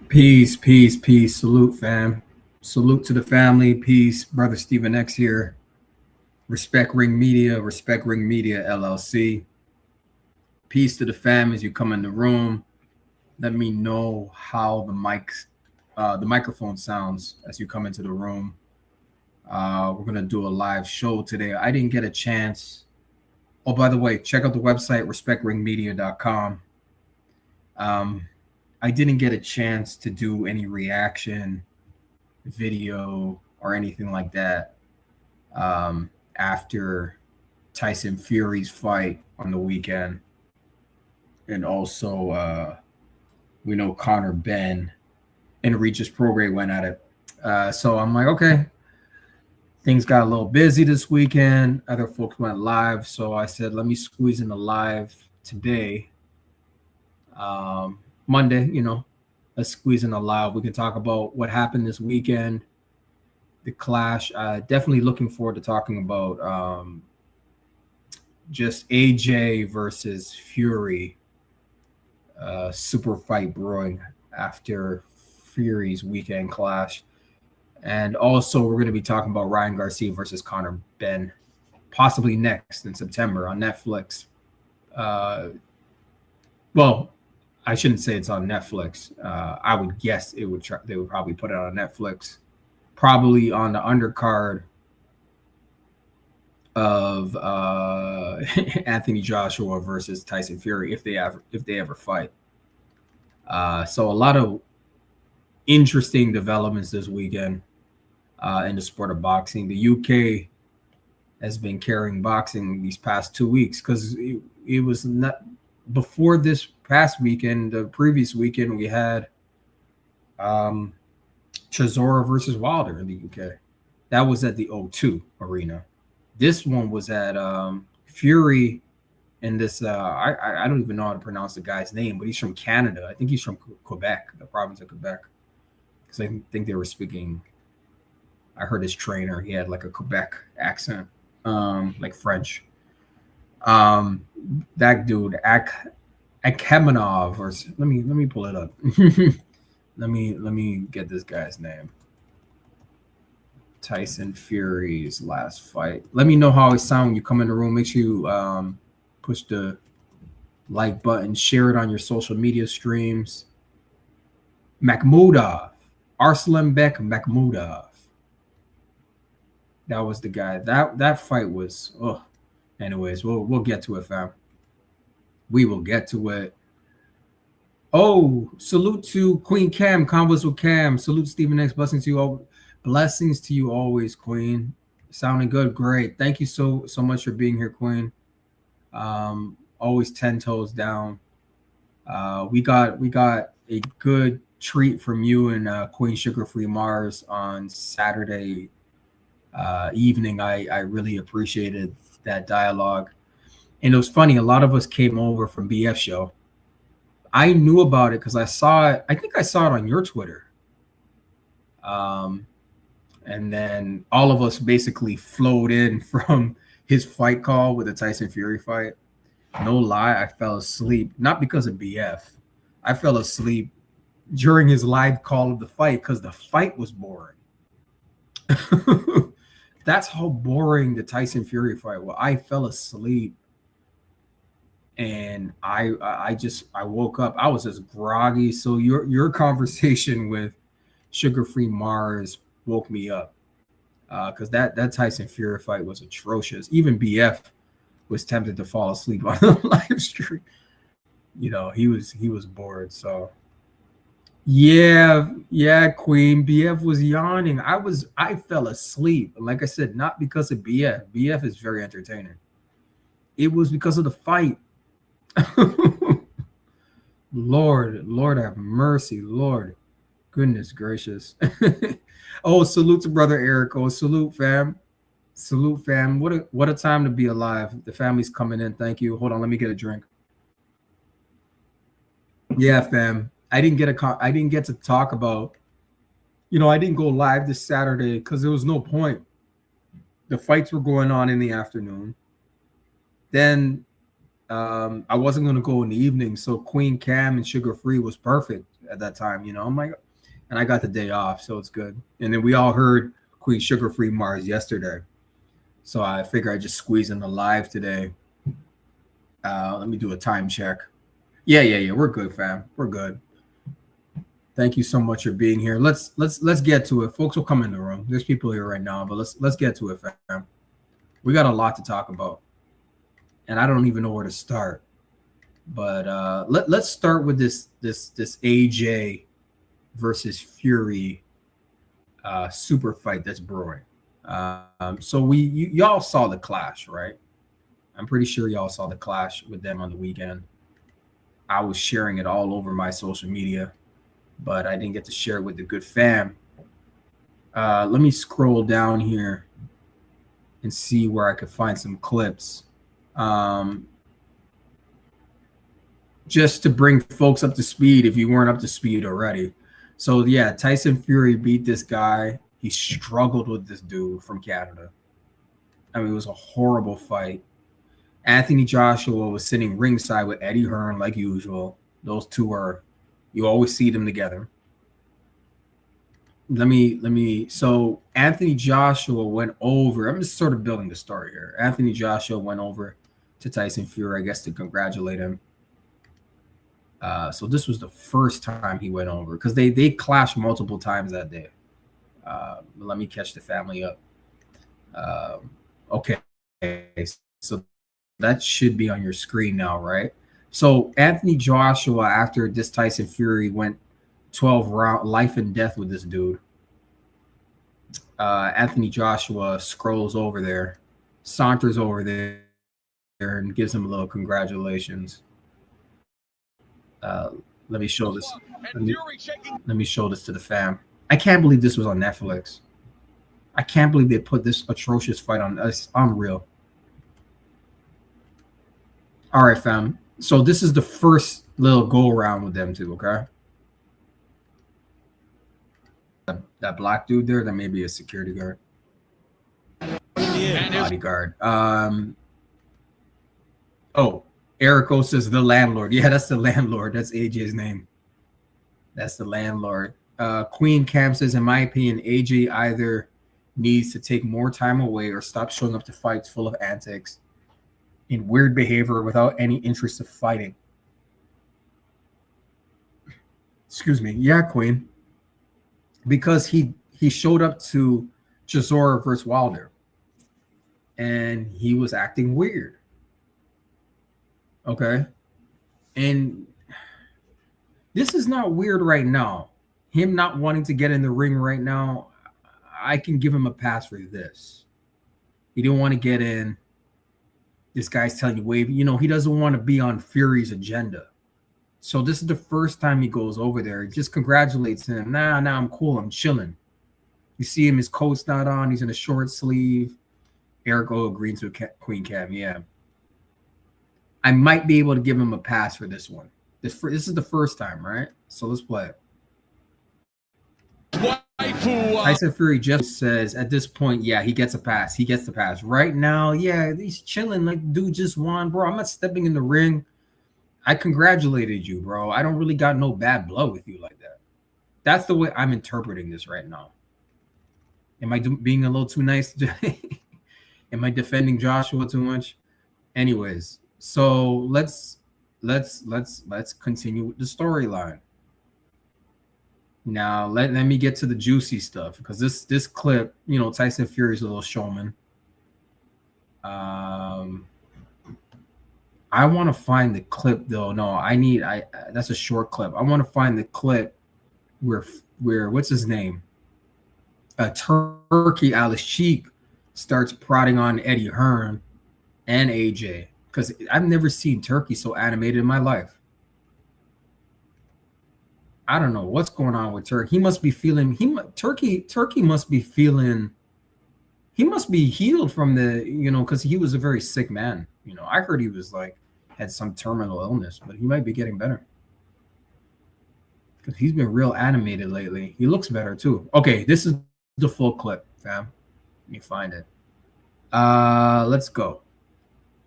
Peace, peace, peace. Salute, fam. Salute to the family. Peace. Brother Stephen X here. Respect Ring Media LLC. Peace to the fam as you come in the room. Let me know how the microphone sounds as you come into the room. We're gonna do a live show today. I didn't get a chance. Oh, by the way, check out the website respectringmedia.com. I didn't get a chance to do any reaction video or anything like that after Tyson Fury's fight on the weekend. And also, we know Conor Benn and Regis Prograis went at it. So I'm like, okay, things got a little busy this weekend. Other folks went live. So I said, let me squeeze in a live today. Monday, let's squeeze in a live. We can talk about what happened this weekend, the clash. Definitely looking forward to talking about just AJ versus Fury, Superfight Brewing after Fury's weekend clash. And also, we're going to be talking about Ryan Garcia versus Conor Benn, possibly next in September on Netflix. Well, I shouldn't say it's on Netflix. I would guess they would probably put it on Netflix, probably on the undercard of Anthony Joshua versus Tyson Fury if they ever fight. So a lot of interesting developments this weekend in the sport of boxing. The UK has been carrying boxing these past 2 weeks because it was not before this past weekend. The previous weekend we had Chisora versus Wilder in the UK. That was at the O2 Arena. This one was at Fury in this. I don't even know how to pronounce the guy's name, but he's from Canada. I think he's from Quebec, the province of Quebec, because I think they were speaking. I heard his trainer. He had like a Quebec accent, like French. That dude, Akhemenov, or let me pull it up. let me get this guy's name. Tyson Fury's last fight. Let me know how it sounds when you come in the room. Make sure you push the like button, share it on your social media streams. Makhmudov, Arslanbek Makhmudov. That was the guy. That fight was. Oh, anyways, we'll get to it, fam. We will get to it. Oh, salute to Queen Cam, Convos with Cam. Salute Stephen X. Blessings to you all. Blessings to you always, Queen. Sounding good, great. Thank you so much for being here, Queen. Always 10 toes down. We got a good treat from you and Queen Sugar Free Mars on Saturday evening. I really appreciated that dialogue. And it was funny, a lot of us came over from BF show. I knew about it because I saw it. I think I saw it on your Twitter. And then all of us basically flowed in from his fight call with the Tyson Fury fight. No lie, I fell asleep. Not because of BF. I fell asleep during his live call of the fight because the fight was boring. That's how boring the Tyson Fury fight was. I fell asleep. And I woke up. I was just groggy. So your conversation with Sugar Free Mars woke me up because that Tyson Fury fight was atrocious. Even BF was tempted to fall asleep on the live stream. He was bored. So yeah, Queen. BF was yawning. I fell asleep. Like I said, not because of BF. BF is very entertaining. It was because of the fight. Lord have mercy, Lord. Goodness gracious. Oh, salute to brother Eric. Oh, salute, fam. Salute, fam. What a time to be alive. The family's coming in. Thank you. Hold on, let me get a drink. Yeah, fam. I didn't get to talk about, I didn't go live this Saturday because there was no point. The fights were going on in the afternoon. Then I wasn't going to go in the evening, so Queen Cam and Sugar Free was perfect. at that time. You know, I'm like, and I got the day off, so it's good. And then we all heard Queen Sugar Free Mars yesterday, so I figure I just squeeze in the live today. Let me do a time check. Yeah. We're good, fam. We're good. Thank you so much for being here. Let's get to it. Folks will come in the room. There's people here right now, but let's get to it, fam. We got a lot to talk about, and I don't even know where to start. But let's start with this AJ versus Fury super fight that's brewing. So y'all saw the clash, right? I'm pretty sure y'all saw the clash with them on the weekend. I was sharing it all over my social media, but I didn't get to share it with the good fam. Let me scroll down here and see where I could find some clips. Just to bring folks up to speed if you weren't up to speed already. So yeah, Tyson Fury beat this guy. He struggled with this dude from Canada. I mean, it was a horrible fight. Anthony Joshua was sitting ringside with Eddie Hearn like usual. Those two are, you always see them together. So Anthony Joshua went over. I'm just sort of building the story here. Anthony Joshua went over to Tyson Fury, I guess, to congratulate him. So this was the first time he went over because they clashed multiple times that day. Let me catch the family up. Okay, so that should be on your screen now, right? So Anthony Joshua, after this Tyson Fury went 12 round life and death with this dude. Anthony Joshua scrolls over there, saunters over there, and gives him a little congratulations. Let me show this. Let me show this to the fam. I can't believe this was on Netflix. I can't believe they put this atrocious fight on. It's unreal. All right, fam. So this is the first little go around with them two, okay? That black dude there, that may be a security guard. Bodyguard. Oh, Erico says the landlord. Yeah, that's the landlord. That's AJ's name. That's the landlord. Queen Cam says, in my opinion, AJ either needs to take more time away or stop showing up to fights full of antics and weird behavior without any interest of fighting. Excuse me. Yeah, Queen. Because he showed up to Chisora versus Wilder and he was acting weird. Okay. And this is not weird right now. Him not wanting to get in the ring right now, I can give him a pass for this. He didn't want to get in. This guy's telling you, wave, you know, he doesn't want to be on Fury's agenda. So this is the first time he goes over there. He just congratulates him. Nah, I'm cool. I'm chilling. You see him, his coat's not on. He's in a short sleeve. Erico agrees with Queen Cam. Yeah. I might be able to give him a pass for this one. This is the first time, right? So let's play it. Tyson Fury just says at this point, yeah, he gets a pass. He gets the pass. Right now, yeah, he's chilling like dude just won, bro. I'm not stepping in the ring. I congratulated you, bro. I don't really got no bad blood with you like that. That's the way I'm interpreting this right now. Am I being a little too nice? Am I defending Joshua too much? Anyways, so let's continue with the storyline. Now let me get to the juicy stuff because this clip, you know, Tyson Fury's a little showman. I want to find the clip though. No, that's a short clip. I want to find the clip where what's his name? Turkey Alice Cheek starts prodding on Eddie Hearn and AJ because I've never seen Turkey so animated in my life. I don't know what's going on with Turkey. He must be feeling. Turkey must be feeling. He must be healed from the, you know, because he was a very sick man. You know, I heard he was like had some terminal illness, but he might be getting better because he's been real animated lately. He looks better too. Okay, this is the full clip, fam. Let me find it. Let's go.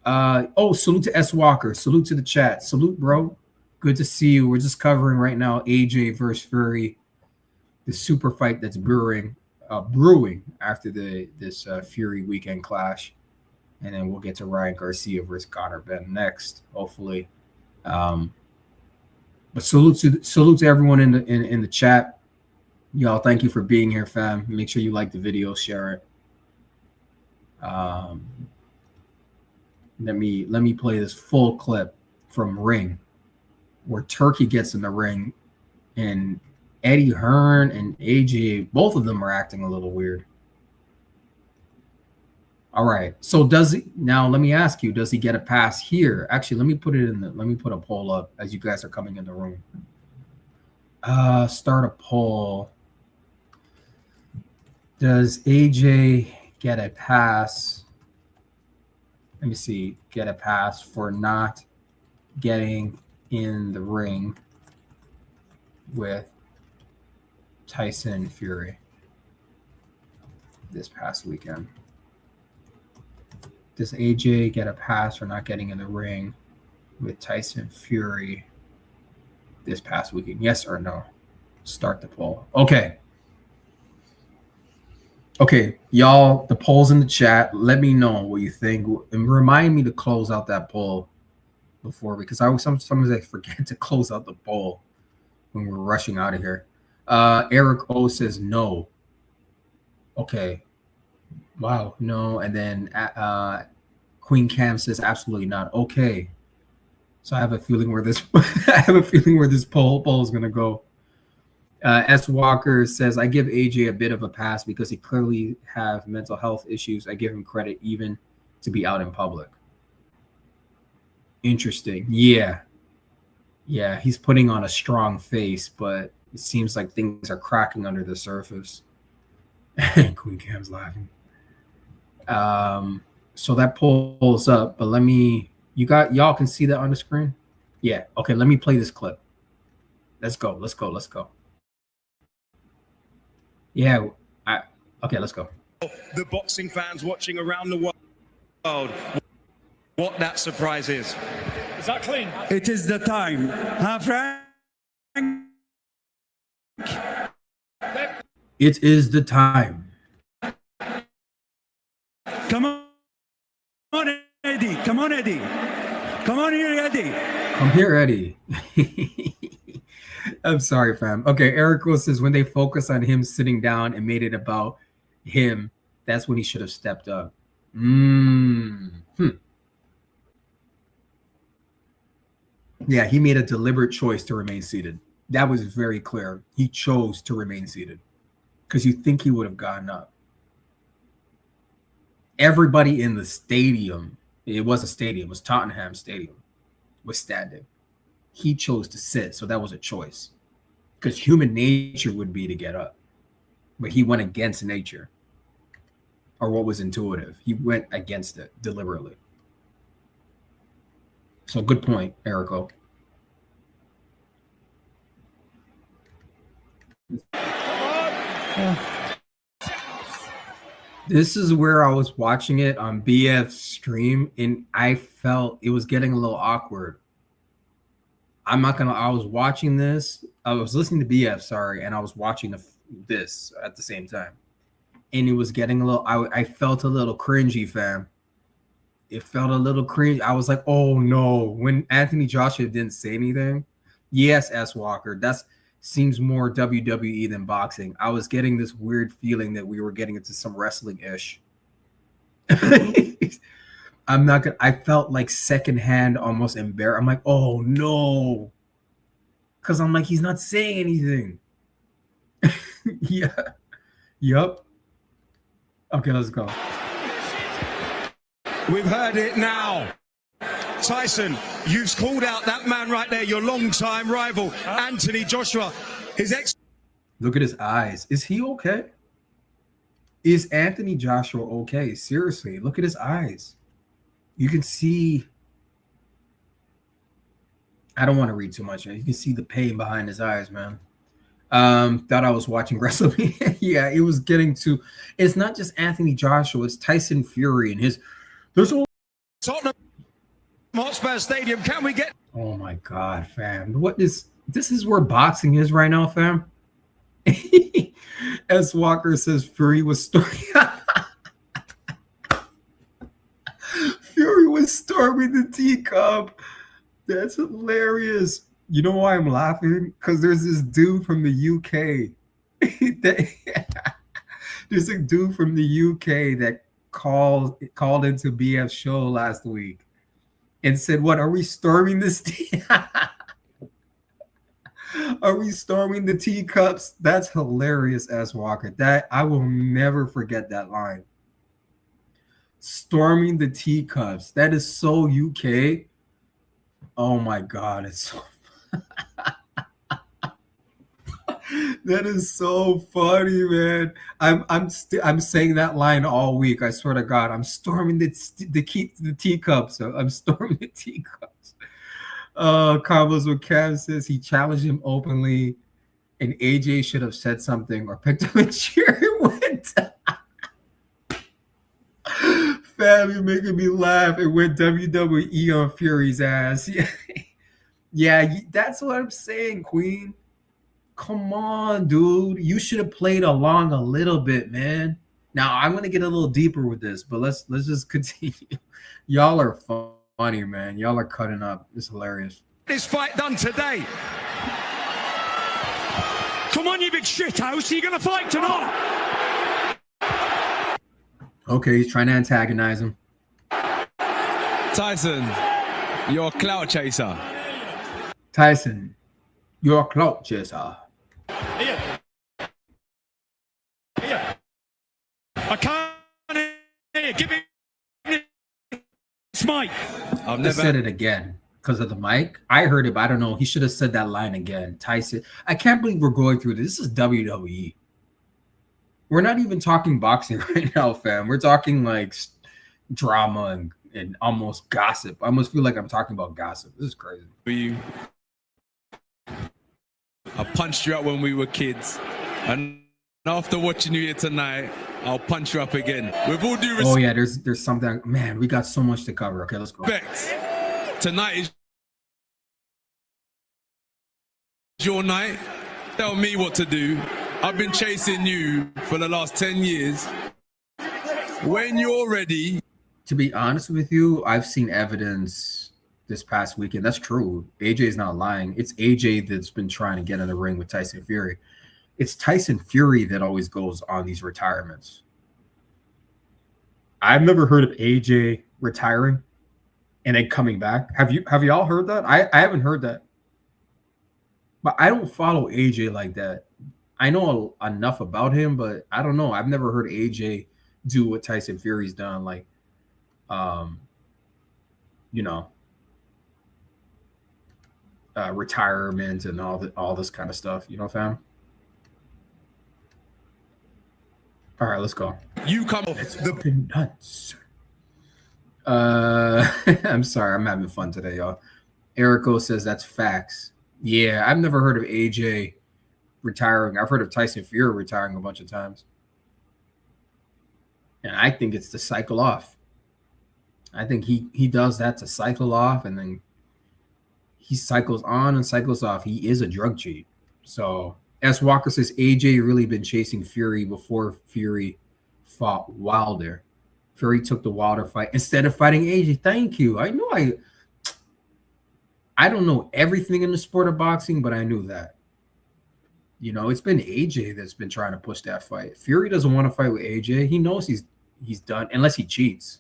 Oh, salute to S Walker. Salute to the chat. Salute, bro. Good to see you. We're just covering right now AJ versus Fury, the super fight that's brewing after this Fury weekend clash, and then we'll get to Ryan Garcia versus Conor Benn next, hopefully. But salute to everyone in the chat. Y'all, thank you for being here, fam. Make sure you like the video, share it. Let me play this full clip from Ring, where Turkey gets in the ring, and Eddie Hearn and AJ, both of them are acting a little weird. All right. So now let me ask you, does he get a pass here? Actually, let me put a poll up as you guys are coming in the room. Start a poll. Does AJ get a pass? Let me see. Get a pass for not getting in the ring with Tyson Fury this past weekend? Does AJ get a pass for not getting in the ring with Tyson Fury this past weekend? Yes or no? Start the poll. Okay. Okay, y'all, the poll's in the chat. Let me know what you think. And remind me to close out that poll before, because sometimes I forget to close out the poll when we're rushing out of here. Eric O says no. Okay. Wow, no. And then Queen Cam says absolutely not. Okay. So I have a feeling where this poll is gonna go. S. Walker says, I give AJ a bit of a pass because he clearly have mental health issues. I give him credit even to be out in public. Interesting. Yeah. Yeah, he's putting on a strong face, but it seems like things are cracking under the surface. Queen Cam's laughing. So that pulls up, but y'all can see that on the screen? Yeah. Okay, let me play this clip. Let's go. Yeah, okay, let's go. The boxing fans watching around the world, what that surprise is. Is that clean? It is the time. Huh, Frank? It is the time. Come on, Eddie. Come on, Eddie. Come on here, Eddie. Come here, Eddie. I'm sorry, fam. Okay, Eric Will says when they focus on him sitting down and made it about him, that's when he should have stepped up. Yeah, he made a deliberate choice to remain seated. That was very clear. He chose to remain seated because you think he would have gotten up. Everybody in the stadium, it was a stadium, it was Tottenham Stadium, was standing. He chose to sit, so that was a choice. Because human nature would be to get up. But he went against nature. Or what was intuitive. He went against it deliberately. So good point, Erico. This is where I was watching it on BF's stream, and I felt it was getting a little awkward. I was watching this. I was listening to BF, sorry, and I was watching this at the same time. And it was getting a little, I felt a little cringy, fam. It felt a little cringe. I was like, oh no. When Anthony Joshua didn't say anything, yes, S. Walker, that seems more WWE than boxing. I was getting this weird feeling that we were getting into some wrestling-ish. I felt like secondhand, almost embarrassed. I'm like, oh no. Because I'm like, he's not saying anything. Yeah. Yup. Okay, let's go. We've heard it now. Tyson, you've called out that man right there, your longtime rival, Anthony Joshua. Look at his eyes. Is he okay? Is Anthony Joshua okay? Seriously, look at his eyes. You can see, I don't want to read too much. You can see the pain behind his eyes, man. Thought I was watching wrestling. Yeah, it was getting to, it's not just Anthony Joshua, it's Tyson Fury and there's only Hotspur Stadium. Can we get? Oh my God, fam! This is where boxing is right now, fam. S. Walker says Fury was storming. Fury was storming the teacup. That's hilarious. You know why I'm laughing? Because there's this dude from the UK. There's a dude from the UK that called into BF's show last week and said, "What are we storming this? Are we storming the teacups?" That's hilarious, S. Walker. That I will never forget that line. Storming the teacups. That is so UK. Oh my God, it's so that is so funny, man. I'm saying that line all week. I swear to God, I'm storming the teacups. I'm storming the teacups. Combos with Cam says he challenged him openly, and AJ should have said something or picked up a chair and went. Fam, you're making me laugh. It went WWE on Fury's ass. Yeah, that's what I'm saying, Queen. Come on, dude. You should have played along a little bit, man. Now I'm gonna get a little deeper with this, but let's just continue. Y'all are funny, man. Y'all are cutting up. It's hilarious. This fight done today. Come on, you big shithouse. Are you going to fight tonight? Okay, he's trying to antagonize him. Tyson, you're a clout chaser. Tyson, you're a clout chaser. Here. I can't hear. Give me this mic. I've I never said it again because of the mic. I heard it, but I don't know. He should have said that line again. Tyson, I can't believe we're going through this. This is WWE. We're not even talking boxing right now, fam. We're talking like drama and almost gossip. I almost feel like I'm talking about gossip. This is crazy. you. I punched you up when we were kids, and after watching you here tonight, I'll punch you up again. With all due respect. Oh yeah, there's something. Man, we got so much to cover. Okay, let's go. Tonight is your night. Tell me what to do. I've been chasing you for the last 10 years. When you're ready. To be honest with you, I've seen evidence this past weekend. That's true. AJ's not lying. It's AJ that's been trying to get in the ring with Tyson Fury. It's Tyson Fury that always goes on these retirements. I've never heard of AJ retiring and then coming back. Have y'all heard that? I haven't heard that. But I don't follow AJ like that. I know enough about him, but I don't know. I've never heard AJ do what Tyson Fury's done, like, retirement and all this kind of stuff. You know, fam. All right, let's go. You come off the nuts. I'm sorry, I'm having fun today, y'all. Erico says that's facts. Yeah, I've never heard of AJ retiring. I've heard of Tyson Fury retiring a bunch of times. And I think it's to cycle off. I think he does that to cycle off, and then he cycles on and cycles off. He is a drug cheat. So S. Walker says AJ really been chasing Fury before Fury fought Wilder. Fury took the Wilder fight instead of fighting AJ. Thank you. I know I don't know everything in the sport of boxing, but I knew that. You know, it's been AJ that's been trying to push that fight. Fury doesn't want to fight with AJ. He knows he's done unless he cheats.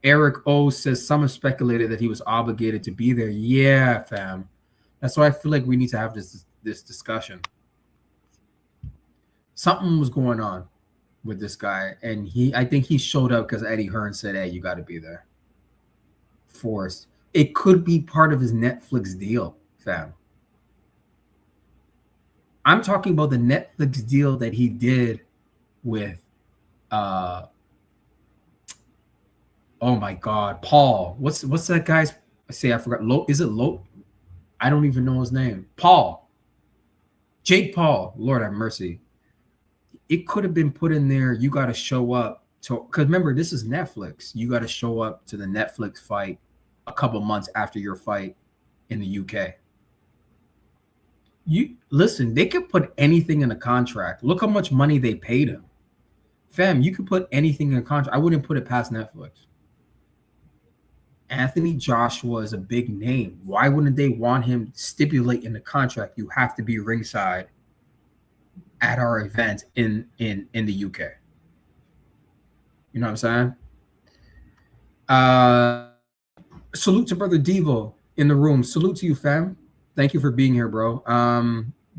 Eric O says some have speculated that he was obligated to be there. Yeah, fam. That's why I feel like we need to have this discussion. Something was going on with this guy, and I think he showed up because Eddie Hearn said, "Hey, you got to be there." Forced. It could be part of his Netflix deal, fam. I'm talking about the Netflix deal that he did with oh my God, Paul. What's that guy's? I forgot. Is it Lo? I don't even know his name. Paul. Jake Paul. Lord have mercy. It could have been put in there. You got to show up So, because remember, this is Netflix. You got to show up to the Netflix fight a couple months after your fight in the UK. You listen, they could put anything in a contract. Look how much money they paid him. Fam, you could put anything in a contract. I wouldn't put it past Netflix. Anthony Joshua is a big name. Why wouldn't they want him to stipulate in the contract you have to be ringside at our event in the UK? You know what I'm saying? Salute to Brother Devo in the room. Salute to you, fam. Thank you for being here, bro.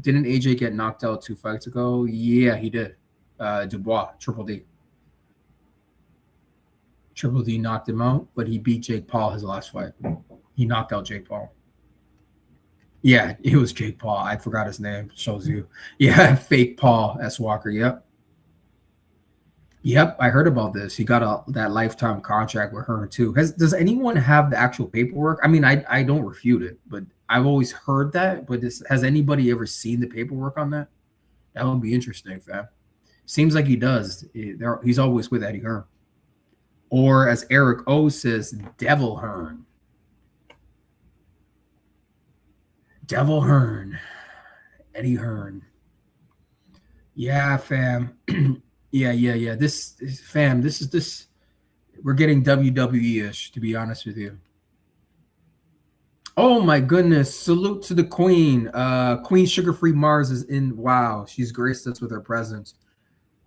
Didn't AJ get knocked out 2 fights ago? Yeah, he did. Dubois, Triple D. Triple D knocked him out, but he beat Jake Paul his last fight. He knocked out Jake Paul. Yeah, it was Jake Paul. I forgot his name. Shows you. Yeah, fake Paul S. Walker. Yep. Yep, I heard about this. He got that lifetime contract with her too. Does anyone have the actual paperwork? I mean, I don't refute it, but I've always heard that. But has anybody ever seen the paperwork on that? That would be interesting, fam. Seems like he does. He's always with Eddie Hearn. Or as Eric O says, Devil Hearn. Devil Hearn. Eddie Hearn. Yeah, fam. Yeah. This fam, this is we're getting WWE-ish, to be honest with you. Oh my goodness. Salute to the Queen. Queen Sugar Free Mars is in. Wow, she's graced us with her presence.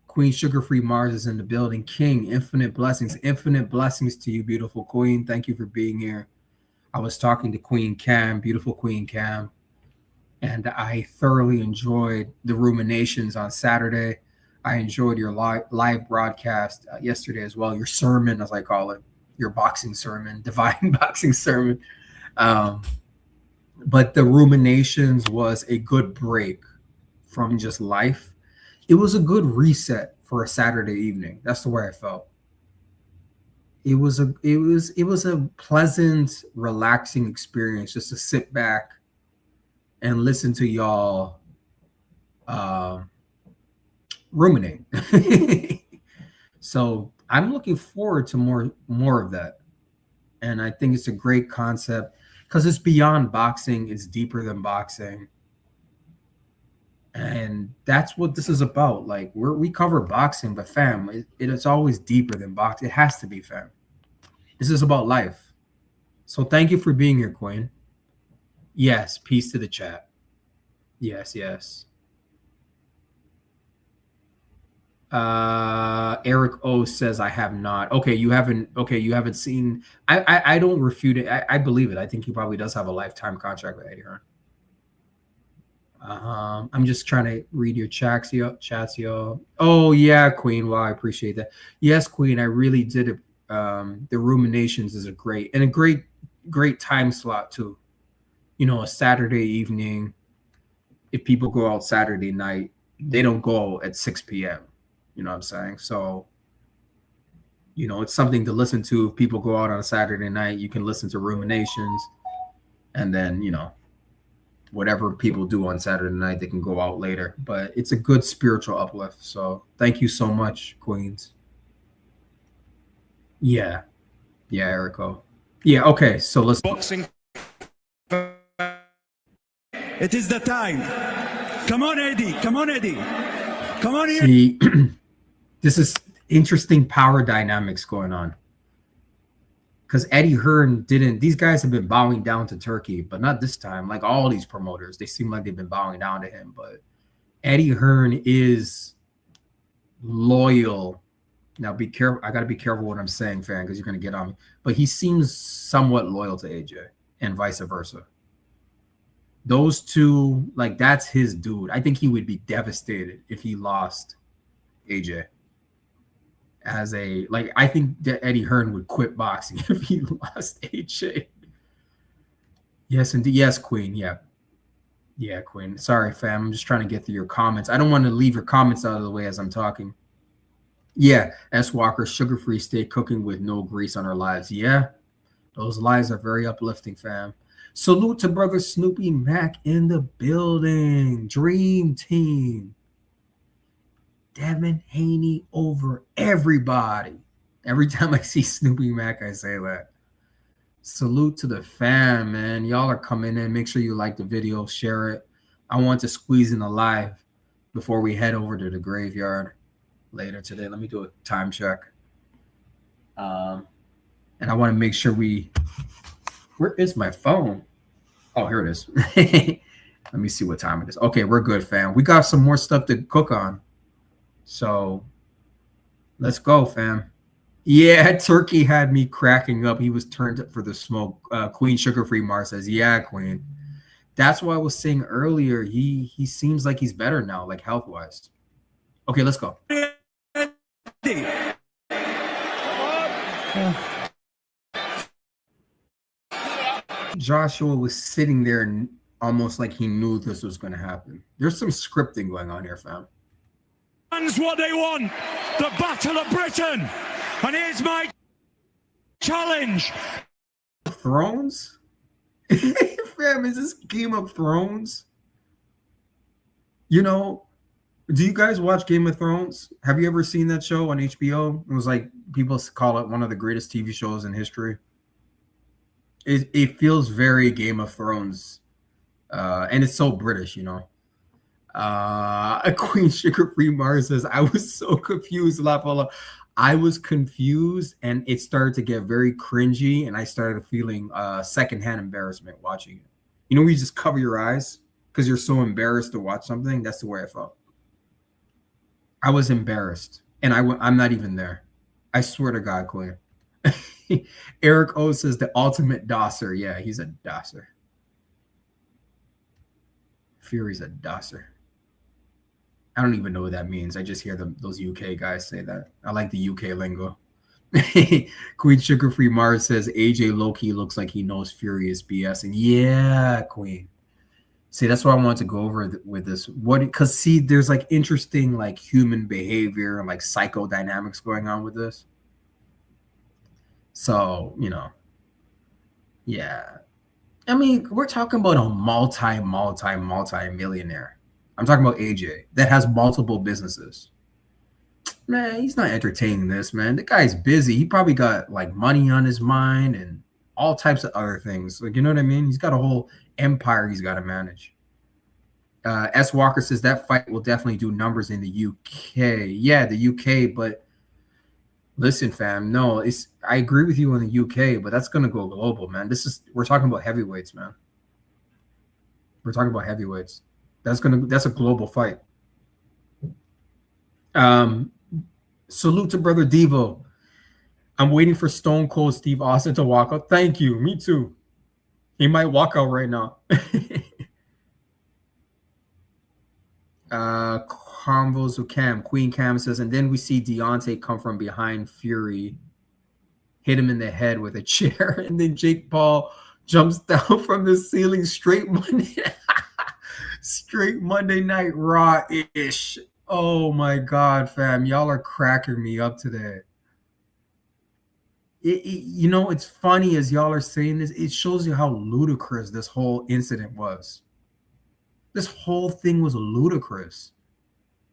Queen Sugar Free Mars is in the building. King, infinite blessings to you, beautiful Queen. Thank you for being here. I was talking to Queen Cam, beautiful Queen Cam, and I thoroughly enjoyed the ruminations on Saturday. I enjoyed your live broadcast yesterday as well. Your sermon, as I call it, your boxing sermon, divine boxing sermon. But the ruminations was a good break from just life. It was a good reset for a Saturday evening. That's the way I felt. It was a pleasant, relaxing experience just to sit back and listen to y'all ruminate. So I'm looking forward to more of that. And I think it's a great concept because it's beyond boxing. It's deeper than boxing. And that's what this is about. Like we cover boxing, but fam, it's always deeper than boxing. It has to be, fam. This is about life. So thank you for being here, Queen. Yes, peace to the chat. Yes. Eric O says I have not. Okay, you haven't seen. I don't refute it. I believe it. I think he probably does have a lifetime contract with Eddie Hearn. I'm just trying to read your chats, y'all. Oh yeah, Queen. Wow, I appreciate that. Yes, Queen, I really did it. The ruminations is a great time slot too. You know, a Saturday evening. If people go out Saturday night, they don't go at 6 p.m. You know what I'm saying? So, you know, it's something to listen to. If people go out on a Saturday night, you can listen to ruminations, and then, you know, whatever people do on Saturday night, they can go out later. But it's a good spiritual uplift. So thank you so much, Queens. Yeah, Erico. Yeah, okay. So let's boxing. It is the time. Come on, Eddie. Come on here. See, this is interesting power dynamics going on. Because Eddie Hearn these guys have been bowing down to Turkey, but not this time. Like all these promoters, they seem like they've been bowing down to him. But Eddie Hearn is loyal. Now be careful. I got to be careful what I'm saying, fam, because you're going to get on me. But he seems somewhat loyal to AJ and vice versa. Those two, like, that's his dude. I think he would be devastated if he lost AJ. I think that Eddie Hearn would quit boxing if he lost AJ. Yes, indeed. Yes, Queen. Yeah, Queen. Sorry, fam. I'm just trying to get through your comments. I don't want to leave your comments out of the way as I'm talking. Yeah, S. Walker, sugar-free, stay cooking with no grease on our lives. Yeah, those lives are very uplifting, fam. Salute to brother Snoopy Mac in the building. Dream team. Devin Haney over everybody. Every time I see Snoopy Mac, I say that. Salute to the fam, man. Y'all are coming in. Make sure you like the video, share it. I want to squeeze in a live before we head over to the graveyard later today. Let me do a time check. And I want to make sure where is my phone? Oh, here it is. Let me see what time it is. Okay, we're good, fam. We got some more stuff to cook on. So let's go, fam. Yeah, Turkey had me cracking up. He was turned up for the smoke. Queen Sugar Free Mar says, yeah, Queen. That's why I was saying earlier, he seems like he's better now, like health-wise. Okay, let's go. Joshua was sitting there and almost like he knew this was going to happen. There's some scripting going on here, fam. That's what they want. The Battle of Britain. And here's my challenge. Thrones? Fam, is this Game of Thrones? You know, do you guys watch Game of Thrones? Have you ever seen that show on HBO? It was like, people call it one of the greatest TV shows in history. It feels very Game of Thrones. And it's so British, you know. Queen Sugar Free Mars says, I was so confused, La. I was confused, and it started to get very cringy, and I started feeling secondhand embarrassment watching it. You know, where you just cover your eyes because you're so embarrassed to watch something? That's the way I felt. I was embarrassed, and I'm not even there. I swear to God, Queen. Eric O says the ultimate dosser. Yeah, he's a dosser. Fury's a dosser. I don't even know what that means. I just hear those UK guys say that. I like the UK lingo. Queen Sugar Free Mars says AJ Loki looks like he knows Fury is BS. And yeah, Queen. See, that's what I want to go over with this. Because see, there's like interesting like human behavior and like psychodynamics going on with this. So, you know, yeah. I mean, we're talking about a multi-millionaire. I'm talking about AJ that has multiple businesses. Man, he's not entertaining this, man. The guy's busy. He probably got like money on his mind and all types of other things. Like, you know what I mean? He's got a whole empire he's got to manage. S. Walker says that fight will definitely do numbers in the UK. Yeah, the UK, but listen, fam, no, I agree with you on the UK, but that's gonna go global, man. We're talking about heavyweights, man. We're talking about heavyweights. That's a global fight. Salute to Brother Devo. I'm waiting for Stone Cold Steve Austin to walk out. Thank you. Me too. He might walk out right now. Convos with Cam. Queen Cam says, and then we see Deontay come from behind Fury, hit him in the head with a chair, and then Jake Paul jumps down from the ceiling straight Monday Night Raw-ish. Oh my God, fam. Y'all are cracking me up today. You know, it's funny as y'all are saying this. It shows you how ludicrous this whole incident was. This whole thing was ludicrous.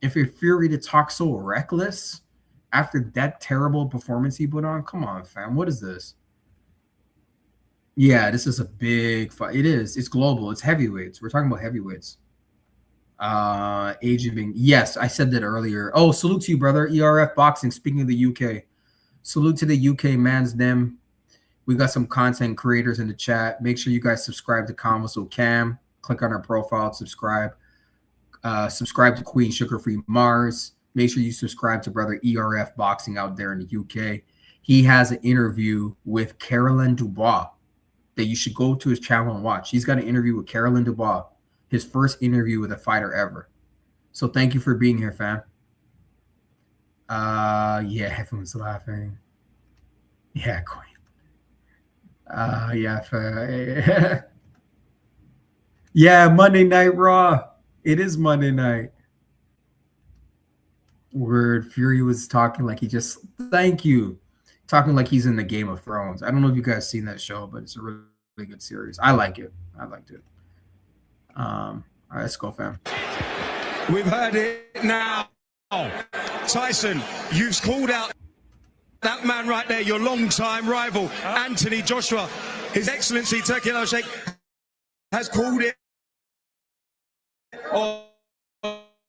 If you're Fury to talk so reckless after that terrible performance he put on, come on, fam. What is this? Yeah, this is a big fight. It is. It's global. It's heavyweights. We're talking about heavyweights. Agent being, yes, I said that earlier. Oh, salute to you, brother. ERF Boxing. Speaking of the UK, salute to the UK man's them. We got some content creators in the chat. Make sure you guys subscribe to Convos with Cam. Click on our profile, subscribe. Subscribe to Queen Sugar Free Mars. Make sure you subscribe to Brother ERF Boxing out there in the UK. He has an interview with Caroline Dubois that you should go to his channel and watch. He's got an interview with Caroline Dubois, his first interview with a fighter ever. So thank you for being here, fam. Yeah, everyone's laughing. Yeah, Queen. Yeah, yeah, Monday Night Raw. It is Monday night. Word. Fury was talking like he just, thank you. Talking like he's in the Game of Thrones. I don't know if you guys seen that show, but it's a really, really good series. I like it. I liked it. All right, let's go, fam. We've heard it now. Tyson, you've called out that man right there, your long-time rival, Anthony Joshua. His Excellency Turki Al-Sheikh has called it. Oh,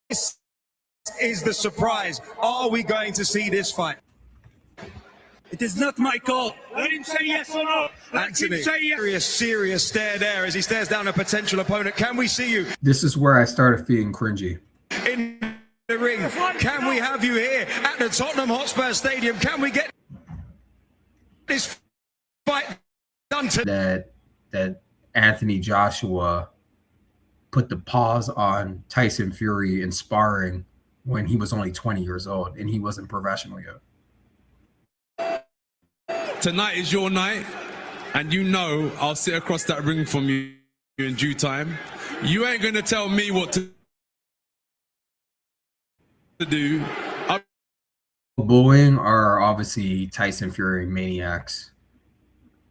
this is the surprise. Are we going to see this fight? It is not my call. Let him say yes or no. Let Anthony, him say yes. serious stare there as he stares down a potential opponent. Can we see you This is where I started feeling cringy. in the ring? Can we have you here at the Tottenham Hotspur Stadium? Can we get this fight done today? That Anthony Joshua put the pause on Tyson Fury in sparring when he was only 20 years old and he wasn't professional yet. Tonight is your night, and you know I'll sit across that ring from you in due time. You ain't gonna tell me what to do. Brewing are obviously Tyson Fury maniacs.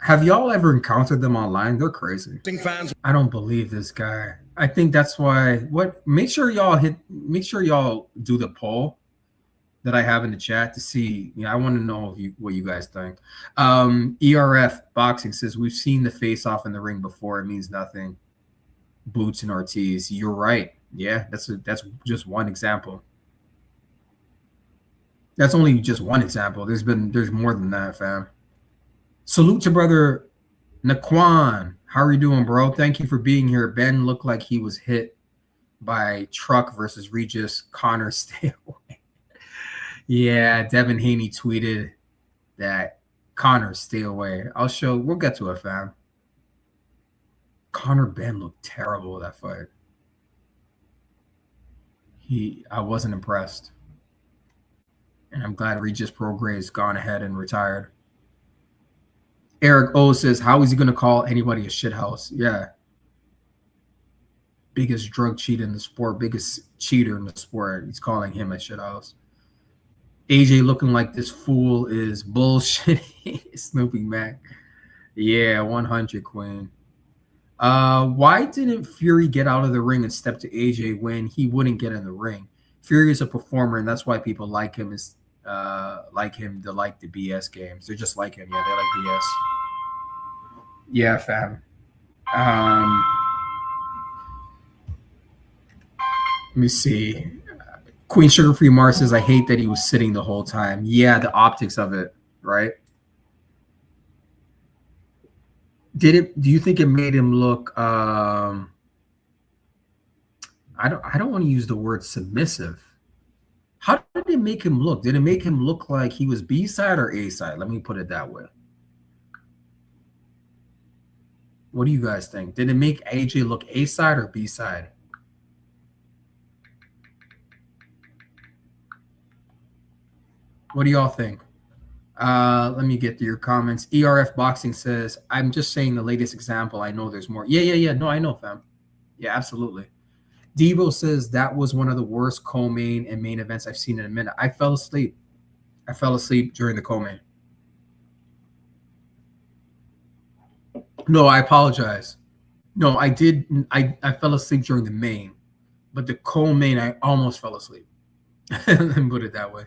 Have y'all ever encountered them online? They're crazy. Fans, I don't believe this guy. I think that's why. Make sure y'all do the poll that I have in the chat to see. I want to know what you guys think. ERF Boxing says we've seen the face off in the ring before. It means nothing. Boots and Ortiz. You're right. Yeah, that's just one example. That's only just one example. There's more than that, fam. Salute to brother Naquan. How are you doing, bro? Thank you for being here. Ben looked like he was hit by truck versus Regis. Conor, stay away. Yeah, Devin Haney tweeted that Conor, stay away. We'll get to it, fam. Conor Benn looked terrible with that fight. I wasn't impressed. And I'm glad Regis Prograis has gone ahead and retired. Eric O says, how is he going to call anybody a shithouse? Yeah. Biggest drug cheat in the sport, biggest cheater in the sport. He's calling him a shithouse. AJ looking like this fool is bullshit. Snoopy Mac. Yeah, 100 Queen. Why didn't Fury get out of the ring and step to AJ when he wouldn't get in the ring? Fury is a performer, and that's why people like him. They like the BS games. They're just like him. Yeah, they like BS. Yeah, fam. Let me see. Queen Sugar Free Mars says, I hate that he was sitting the whole time. Yeah, the optics of it, right? Do you think it made him look I don't want to use the word submissive. How did it make him look? Did it make him look like he was B-side or A-side? Let me put it that way. What do you guys think? Did it make AJ look A-side or B-side? What do y'all think? Let me get to your comments. ERF Boxing says, I'm just saying the latest example. I know there's more. Yeah. No, I know, fam. Yeah, absolutely. Devo says that was one of the worst co-main and main events I've seen in a minute. I fell asleep. During the co-main. No, I apologize. No, I did. I fell asleep during the main, but the co-main, I almost fell asleep. Let me put it that way.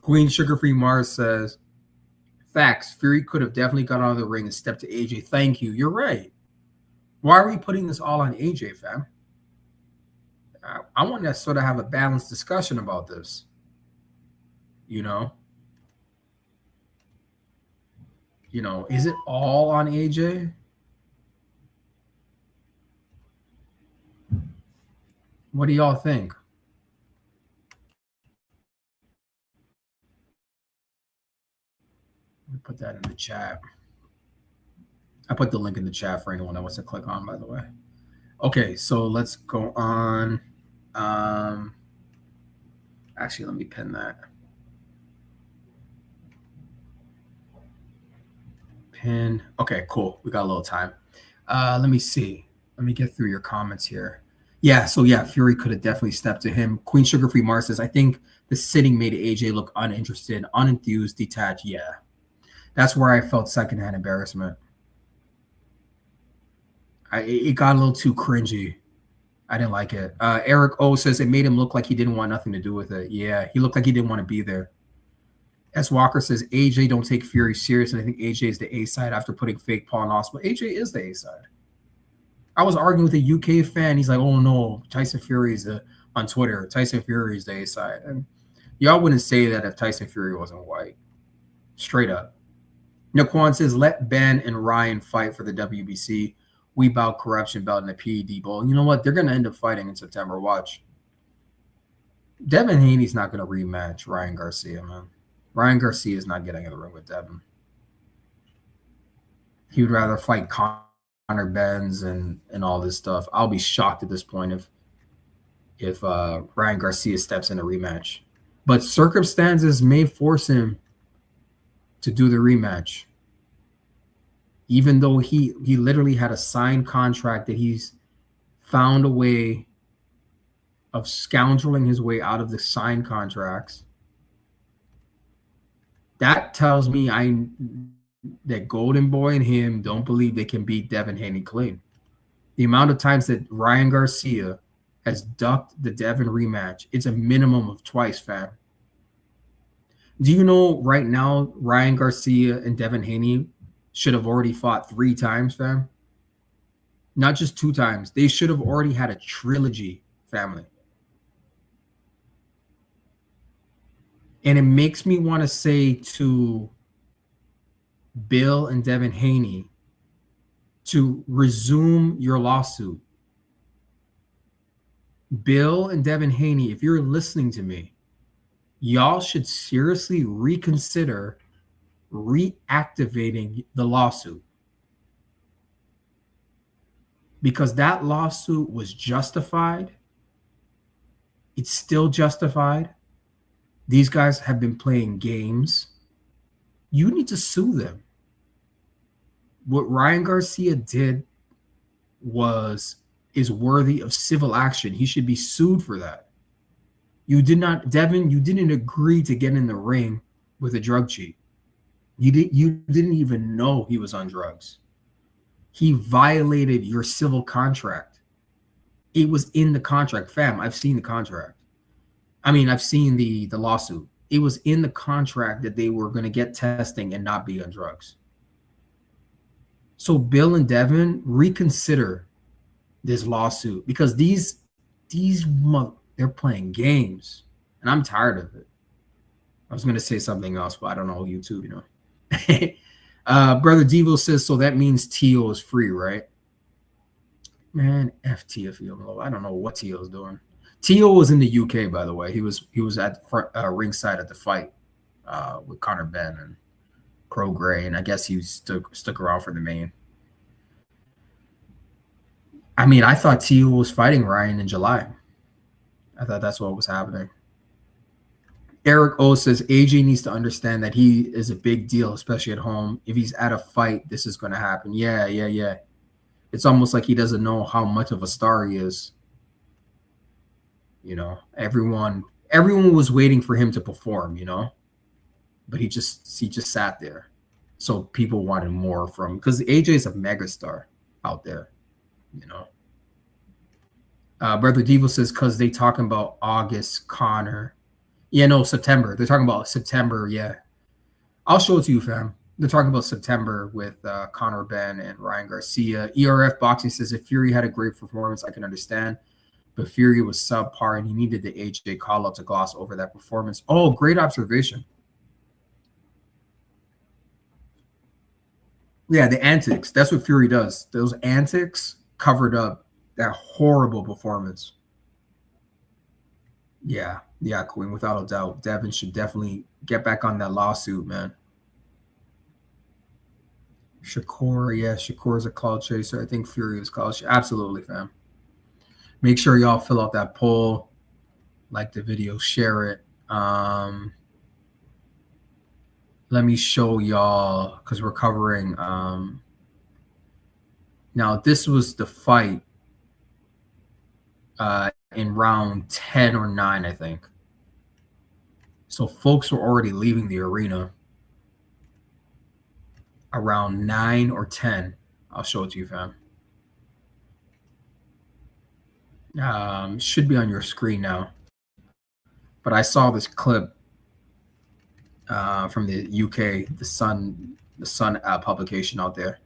Queen Sugar Free Mars says, facts. Fury could have definitely got out of the ring and stepped to AJ. Thank you. You're right. Why are we putting this all on AJ, fam? I want to sort of have a balanced discussion about this. Is it all on AJ? What do y'all think? Let me put that in the chat. I put the link in the chat for anyone that wants to click on, by the way. Okay, so let's go on. Actually, let me pin that. Pin. Okay, cool. We got a little time. Let me see. Let me get through your comments here. Yeah, so yeah, Fury could have definitely stepped to him. Queen Sugar Free Mars says, I think the sitting made AJ look uninterested, unenthused, detached. Yeah, that's where I felt secondhand embarrassment. It got a little too cringy. I didn't like it. Eric O says it made him look like he didn't want nothing to do with it. Yeah, he looked like he didn't want to be there. S. Walker says AJ don't take Fury serious, and I think AJ is the A side after putting fake Paul and Oswald. AJ is the A side. I was arguing with a UK fan. He's like, "Oh no, Tyson Fury is on Twitter. Tyson Fury is the A side," and y'all wouldn't say that if Tyson Fury wasn't white. Straight up. Naquan says, "Let Ben and Ryan fight for the WBC. We bout corruption belt in the PED Bowl." You know what? They're gonna end up fighting in September. Watch. Devin Haney's not gonna rematch Ryan Garcia, man. Ryan Garcia is not getting in the ring with Devin. He would rather fight Conor Benn and all this stuff. I'll be shocked at this point if Ryan Garcia steps in a rematch. But circumstances may force him to do the rematch. Even though he literally had a signed contract that he's found a way of scoundreling his way out of the signed contracts. That tells me that Golden Boy and him don't believe they can beat Devin Haney clean. The amount of times that Ryan Garcia has ducked the Devin rematch, it's a minimum of twice, fam. Do you know right now Ryan Garcia and Devin Haney should have already fought 3 times, fam? Not just 2 times. They should have already had a trilogy, family. And it makes me want to say to Bill and Devin Haney to resume your lawsuit. Bill and Devin Haney, if you're listening to me, y'all should seriously reconsider reactivating the lawsuit. Because that lawsuit was justified. It's still justified. These guys have been playing games. You need to sue them. What Ryan Garcia did is worthy of civil action. He should be sued for that. You did not, Devin, you didn't agree to get in the ring with a drug cheat. You didn't even know he was on drugs. He violated your civil contract. It was in the contract. Fam, I've seen the contract. I mean, I've seen the lawsuit. It was in the contract that they were going to get testing and not be on drugs. So Bill and Devin, reconsider this lawsuit because they're playing games, and I'm tired of it. I was going to say something else, but I don't know YouTube, you know. Brother Devo says, so that means Tio is free, right? Man, F Tio. I don't know what Tio is doing. Tio was in the UK, by the way. He was at the front, ringside at the fight with Conor Benn and Prograis, and I guess he stuck around for the main. I mean, I thought Tio was fighting Ryan in July. I thought that's what was happening. Eric O says AJ needs to understand that he is a big deal, especially at home. If he's at a fight, this is going to happen. Yeah. It's almost like he doesn't know how much of a star he is. You know, everyone was waiting for him to perform, you know, but he just sat there. So people wanted more from, because AJ is a megastar out there, you know. Brother Devo says, because they talking about August, Connor. Yeah, no, September. They're talking about September, yeah. I'll show it to you, fam. They're talking about September with Conor Benn and Ryan Garcia. ERF Boxing says, if Fury had a great performance, I can understand. But Fury was subpar, and he needed the AJ call-out to gloss over that performance. Oh, great observation. Yeah, the antics. That's what Fury does. Those antics covered up that horrible performance. Yeah, Queen, without a doubt. Devin should definitely get back on that lawsuit, man. Shakur's a cloud chaser. I think Fury is cloud chaser. Absolutely, fam. Make sure y'all fill out that poll, like the video, share it. Let me show y'all, because we're covering. Now, this was the fight in round 10 or 9, I think. So folks were already leaving the arena around 9 or 10. I'll show it to you, fam. Should be on your screen now. But I saw this clip from the UK, the Sun publication out there.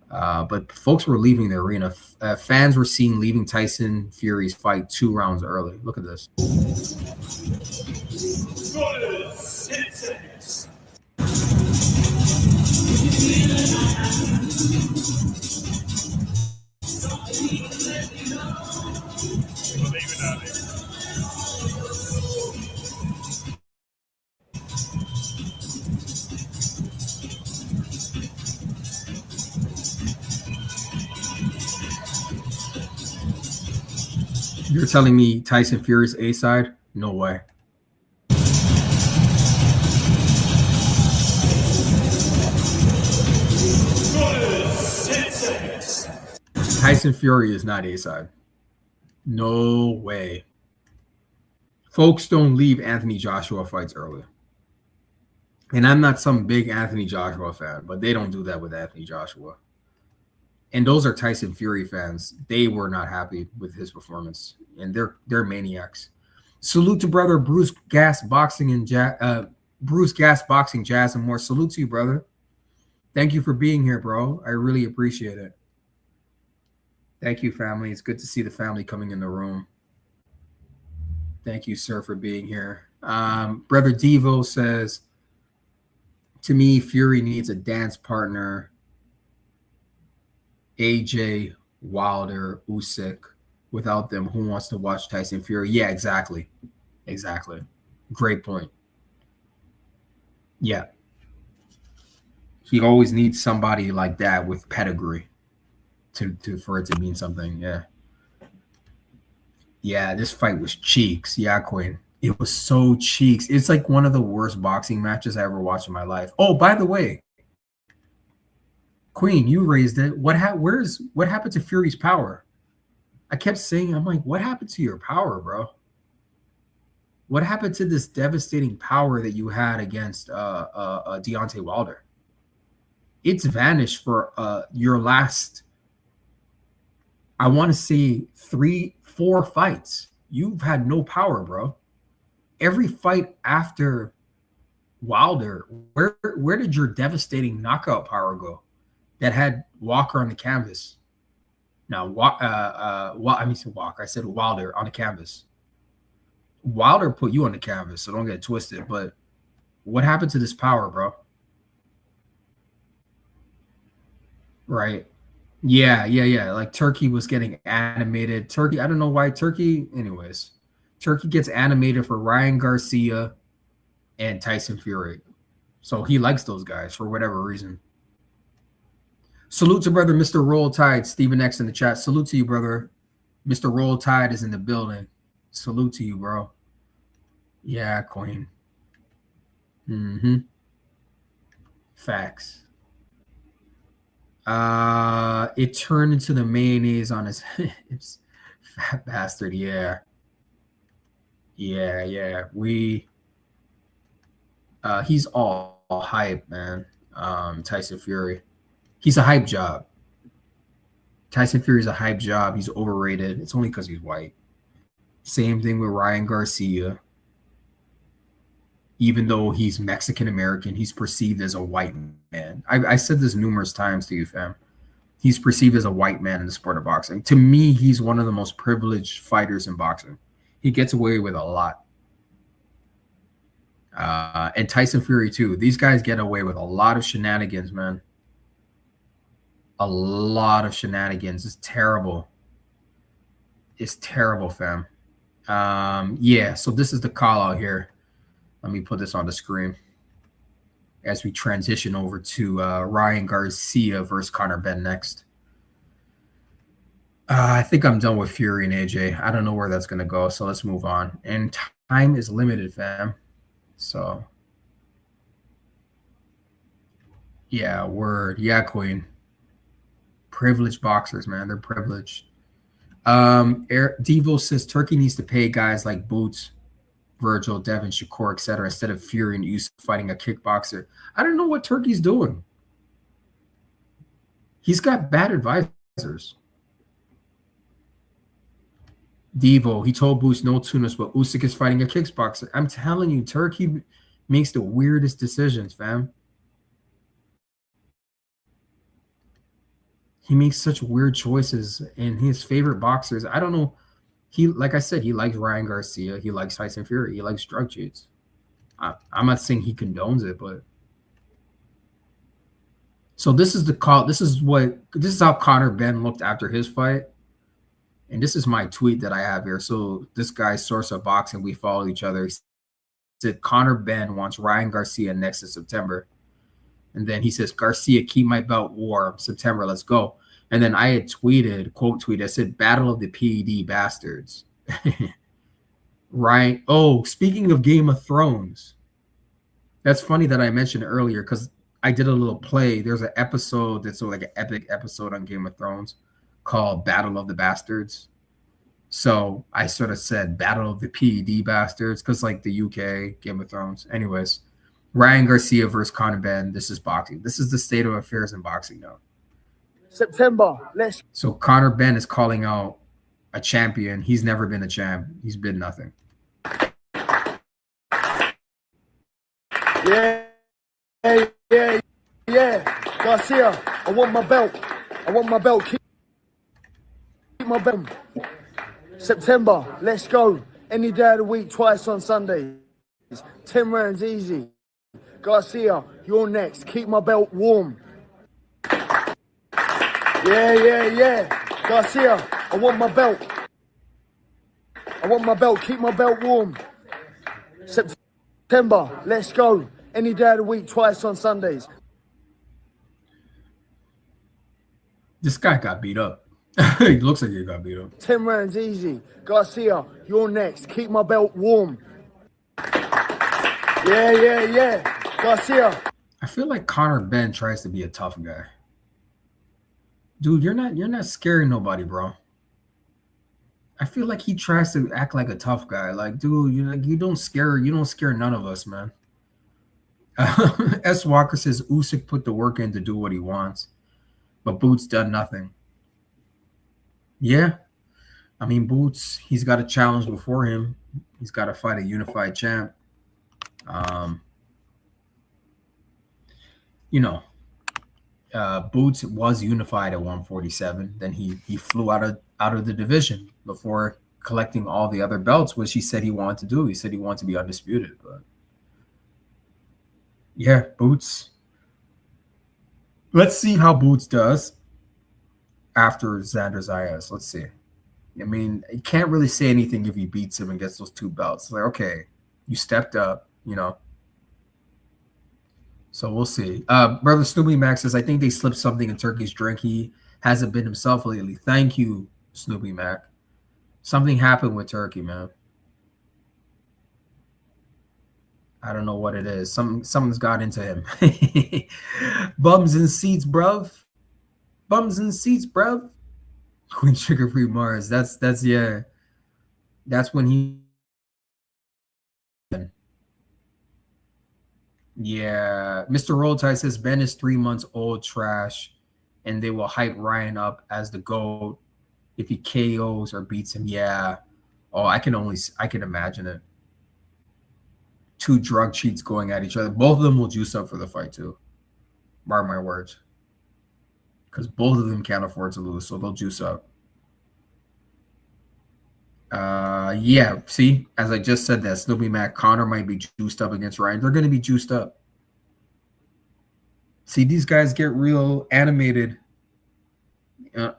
But folks were leaving the arena. Fans were seen leaving Tyson Fury's fight 2 rounds early. Look at this. You're telling me Tyson Fury's A side? No way. Tyson Fury is not A side. No way. Folks don't leave Anthony Joshua fights early. And I'm not some big Anthony Joshua fan, but they don't do that with Anthony Joshua. And those are Tyson Fury fans. They were not happy with his performance, and they're maniacs. Salute to brother Bruce Gas Boxing and Bruce Gas Boxing Jazz and more. Salute to you, brother. Thank you for being here, bro. I really appreciate it. Thank you, family. It's good to see the family coming in the room. Thank you, sir, for being here. Brother Devo says, to me, Fury needs a dance partner. AJ, Wilder, Usyk. Without them, who wants to watch Tyson Fury? Yeah, exactly. Exactly. Great point. Yeah. He always needs somebody like that with pedigree for it to mean something. Yeah. Yeah, this fight was cheeks. Yeah, Quinn. It was so cheeks. It's like one of the worst boxing matches I ever watched in my life. Oh, by the way, Queen, you raised it. What happened to Fury's power? I kept saying, I'm like, what happened to your power, bro? What happened to this devastating power that you had against Deontay Wilder? It's vanished for your last, I want to say 3-4 fights. You've had no power, bro. Every fight after Wilder, where did your devastating knockout power go? That had Walker on the canvas. Now, I said Wilder on the canvas. Wilder put you on the canvas, so don't get twisted. But what happened to this power, bro? Right. Yeah. Like Turkey was getting animated. Turkey, I don't know why Turkey, anyways. Turkey gets animated for Ryan Garcia and Tyson Fury. So he likes those guys for whatever reason. Salute to brother Mr. Roll Tide, Stephen X in the chat. Salute to you, brother. Mr. Roll Tide is in the building. Salute to you, bro. Yeah, Queen. Facts. It turned into the mayonnaise on his hips. Fat bastard, yeah. He's all hype, man. Tyson Fury. He's a hype job. Tyson Fury's a hype job. He's overrated. It's only because he's white. Same thing with Ryan Garcia. Even though he's Mexican-American, he's perceived as a white man. I said this numerous times to you, fam. He's perceived as a white man in the sport of boxing. To me, he's one of the most privileged fighters in boxing. He gets away with a lot. And Tyson Fury, too. These guys get away with a lot of shenanigans, man. A lot of shenanigans. It's terrible. It's terrible, fam. Yeah, so this is the call out here. Let me put this on the screen as we transition over to Ryan Garcia versus Conor Benn next. I think I'm done with Fury and AJ. I don't know where that's going to go, so let's move on. And time is limited, fam. So, yeah, word. Yeah, Queen. Privileged boxers, man. They're privileged. Devo says Turkey needs to pay guys like Boots, Virgil, Devin, Shakur, etc., instead of Fury and Usyk fighting a kickboxer. I don't know what Turkey's doing. He's got bad advisors. Devo, he told Boots no tunas, but Usyk is fighting a kickboxer. I'm telling you, Turkey makes the weirdest decisions, fam. He makes such weird choices, and his favorite boxers, I don't know. He, like I said, he likes Ryan Garcia. He likes Tyson Fury. He likes drug cheats. I'm not saying he condones it, but so this is the call. This is how Conor Benn looked after his fight. And this is my tweet that I have here. So this guy's source of boxing, we follow each other. He said Conor Benn wants Ryan Garcia next in September. And then he says, Garcia, keep my belt warm. September, let's go. And then I had tweeted, quote tweet, I said, Battle of the PED bastards. Ryan, oh, speaking of Game of Thrones, that's funny that I mentioned earlier because I did a little play. There's an episode that's like an epic episode on Game of Thrones called Battle of the Bastards. So I sort of said Battle of the PED bastards because like the UK Game of Thrones. Anyways, Ryan Garcia versus Conor Benn. This is boxing. This is the state of affairs in boxing now. September, let's. So Conor Benn is calling out a champion. He's never been a champ. He's been nothing. Yeah. Garcia, I want my belt. Keep my belt. September, let's go. Any day of the week, twice on Sundays. 10 rounds easy. Garcia, you're next. Keep my belt warm. Yeah. Garcia, I want my belt. Keep my belt warm. September, let's go. Any day of the week, twice on Sundays. This guy got beat up. He looks like he got beat up. 10 rounds easy. Garcia, you're next. Keep my belt warm. Yeah. Garcia. I feel like Conor Benn tries to be a tough guy. Dude, you're not scaring nobody, bro. I feel like he tries to act like a tough guy. Like, dude, you don't scare none of us, man. S. Walker says Usyk put the work in to do what he wants, but Boots done nothing. Yeah. I mean, Boots, he's got a challenge before him. He's got to fight a unified champ. Boots was unified at 147. Then he flew out of the division before collecting all the other belts, which he said he wanted to do. He said he wanted to be undisputed. But yeah, Boots. Let's see how Boots does after Xander Zayas. Let's see. I mean, you can't really say anything if he beats him and gets those two belts. Like, okay, you stepped up, So we'll see. Brother Snoopy Max says, I think they slipped something in Turkey's drink. He hasn't been himself lately. Thank you, Snoopy Mac. Something happened with Turkey, man. I don't know what it is. Something's got into him. Bums in seats, bruv. Bums in seats, bruv. Queen Sugar Free Mars. That's yeah. That's when he. Yeah, Mr. Rolltide says Ben is 3 months old trash, and they will hype Ryan up as the GOAT if he KOs or beats him. Yeah. Oh, I can imagine it. Two drug cheats going at each other. Both of them will juice up for the fight too. Mark my words. Because both of them can't afford to lose, so they'll juice up. Yeah, see, as I just said that, Snoopy Mac, Conor might be juiced up against Ryan. They're going to be juiced up. See, these guys get real animated,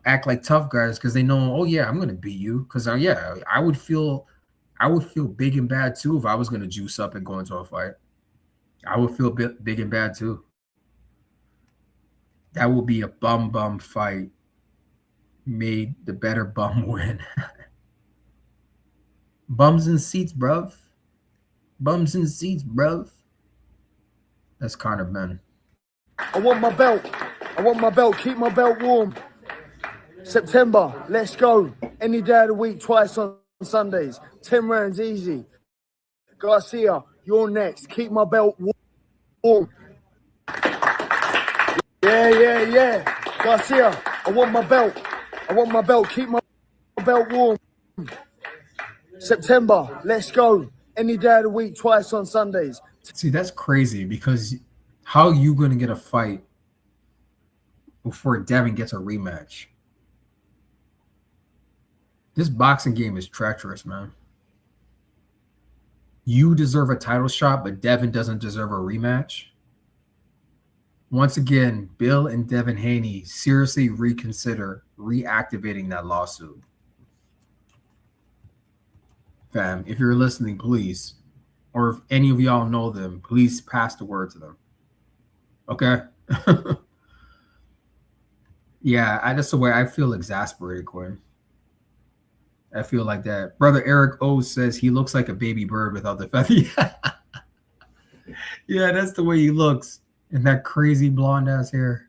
act like tough guys because they know, oh yeah, I'm going to beat you. Because yeah, I would feel big and bad too if I was going to juice up and go into a fight. I would feel big and bad too. That will be a bum fight. Made the better bum win. Bums in seats, bruv. Bums in seats, bruv. That's Conor Benn. I want my belt. Keep my belt warm. September, let's go. Any day of the week, twice on Sundays. 10 rounds easy. Garcia, you're next. Keep my belt warm. Yeah. Garcia, I want my belt. Keep my belt warm. September, let's go. Any day of the week, twice on Sundays. See, that's crazy because how are you going to get a fight before Devin gets a rematch? This boxing game is treacherous, man. You deserve a title shot, but Devin doesn't deserve a rematch. Once again, Bill and Devin Haney seriously reconsider reactivating that lawsuit. Fam, if you're listening, please, or if any of y'all know them, please pass the word to them. Okay? Yeah, that's the way I feel exasperated, Quinn. I feel like that. Brother Eric O says he looks like a baby bird without the feather. Yeah, that's the way he looks. And that crazy blonde ass hair.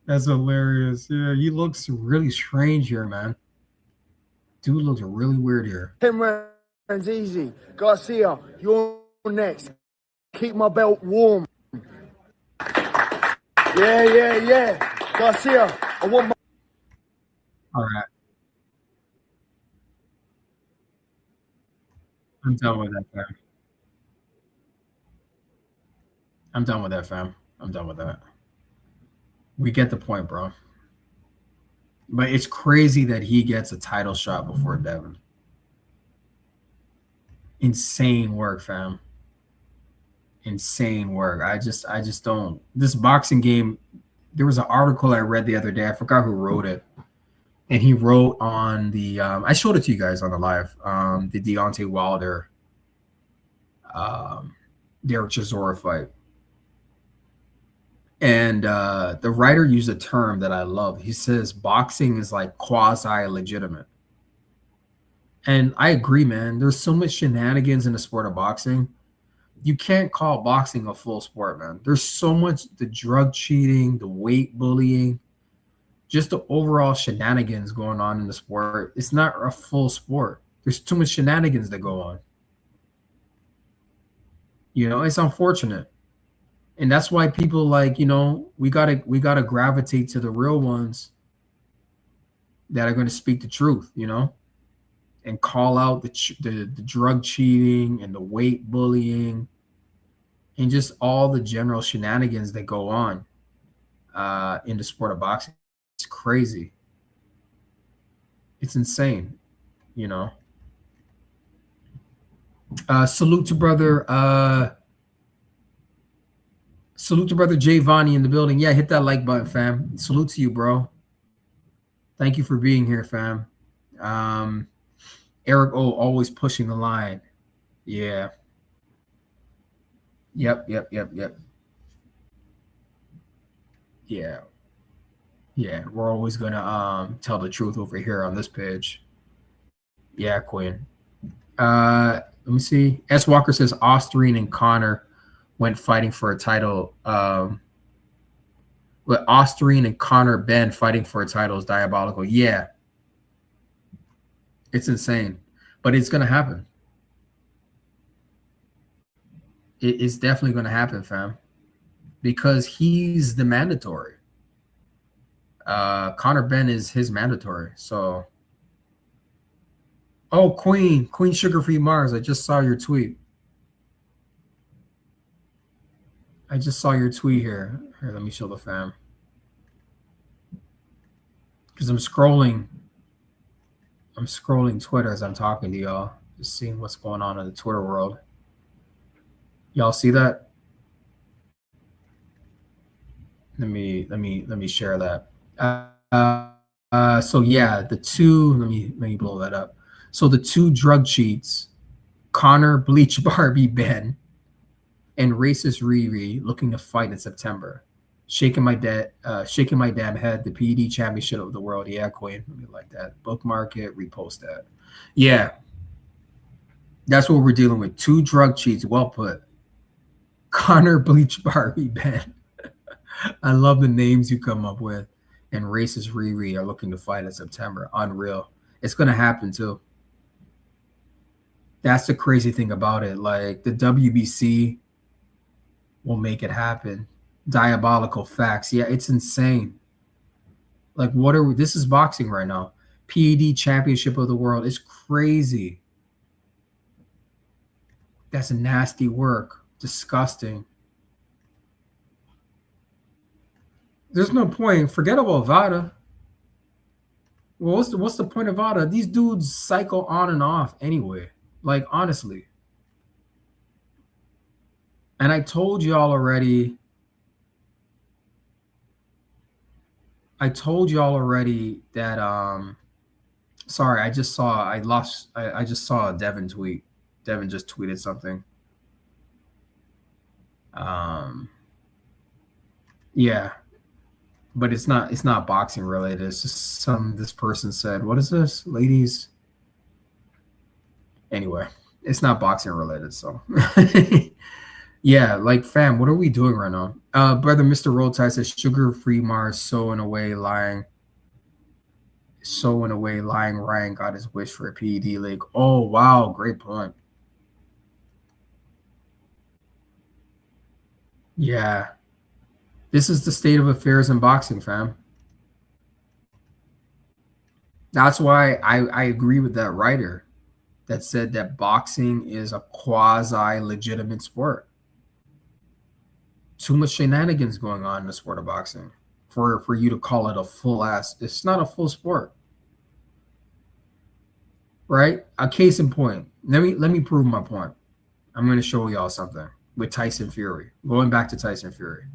That's hilarious. Yeah, he looks really strange here, man. Dude looks really weird here. 10 rounds easy. Garcia, you're next. Keep my belt warm. Yeah. Garcia, I want my... All right. I'm done with that, fam. I'm done with that, fam. I'm done with that. We get the point, bro. But it's crazy that he gets a title shot before Devin. Insane work, fam. Insane work. I just don't. This boxing game, there was an article I read the other day. I forgot who wrote it. And he wrote on the I showed it to you guys on the live. The Deontay Wilder Derek Chisora fight. And the writer used a term that I love. He says boxing is like quasi-legitimate. And I agree, man. There's so much shenanigans in the sport of boxing. You can't call boxing a full sport, man. There's so much, the drug cheating, the weight bullying, just the overall shenanigans going on in the sport. It's not a full sport. There's too much shenanigans that go on. You know, it's unfortunate. And that's why people like, you know, we gotta gravitate to the real ones that are going to speak the truth, you know, and call out the drug cheating and the weight bullying and just all the general shenanigans that go on in the sport of boxing. It's crazy. It's insane, you know. Salute to brother Jay Vonnie in the building. Yeah, hit that like button, fam. Salute to you, bro. Thank you for being here, fam. Eric O always pushing the line. Yeah. Yep. Yeah, we're always gonna tell the truth over here on this page. Yeah, Quinn. Let me see. S. Walker says Austrian and Conor went fighting for a title. But Austrian and Conor Benn fighting for a title is diabolical. Yeah. It's insane. But it's going to happen. It's definitely going to happen, fam. Because he's the mandatory. Conor Benn is his mandatory. So. Oh, Queen Sugar Free Mars. I just saw your tweet. I just saw your tweet here. Here, let me show the fam. Because I'm scrolling Twitter as I'm talking to y'all, just seeing what's going on in the Twitter world. Y'all see that? Let me share that. So yeah, the two. Let me blow that up. So the two drug cheats, Conor Bleach Barbie Benn and Racist Riri, looking to fight in September. Shaking my damn head, the PED championship of the world. Yeah, Queen. Let me like that. Bookmark it, repost that. Yeah. That's what we're dealing with. Two drug cheats. Well put. Conor Bleach Barbie Benn. I love the names you come up with. And Racist Riri are looking to fight in September. Unreal. It's going to happen too. That's the crazy thing about it. Like the WBC will make it happen. Diabolical facts. Yeah, it's insane. Like this is boxing right now. PED championship of the world is crazy. That's nasty work. Disgusting. There's no point. Forget about Vada. Well, what's the point of Vada? These dudes cycle on and off anyway. Like, honestly. And I told y'all already. That sorry, I just saw a Devin tweet. Devin just tweeted something. Yeah. But it's not boxing related. It's just this person said, what is this? Ladies. Anyway, it's not boxing related, so yeah, like fam, what are we doing right now? Brother Mr. Roll Tide says sugar-free Mars, so in a way lying Ryan got his wish for a PED league. Oh wow, great point. Yeah. This is the state of affairs in boxing, fam. That's why I agree with that writer that said that boxing is a quasi-legitimate sport. Too much shenanigans going on in the sport of boxing for you to call it a full ass. It's not a full sport, right? A case in point. Let me prove my point. I'm going to show y'all something with Tyson Fury. Going back to Tyson Fury.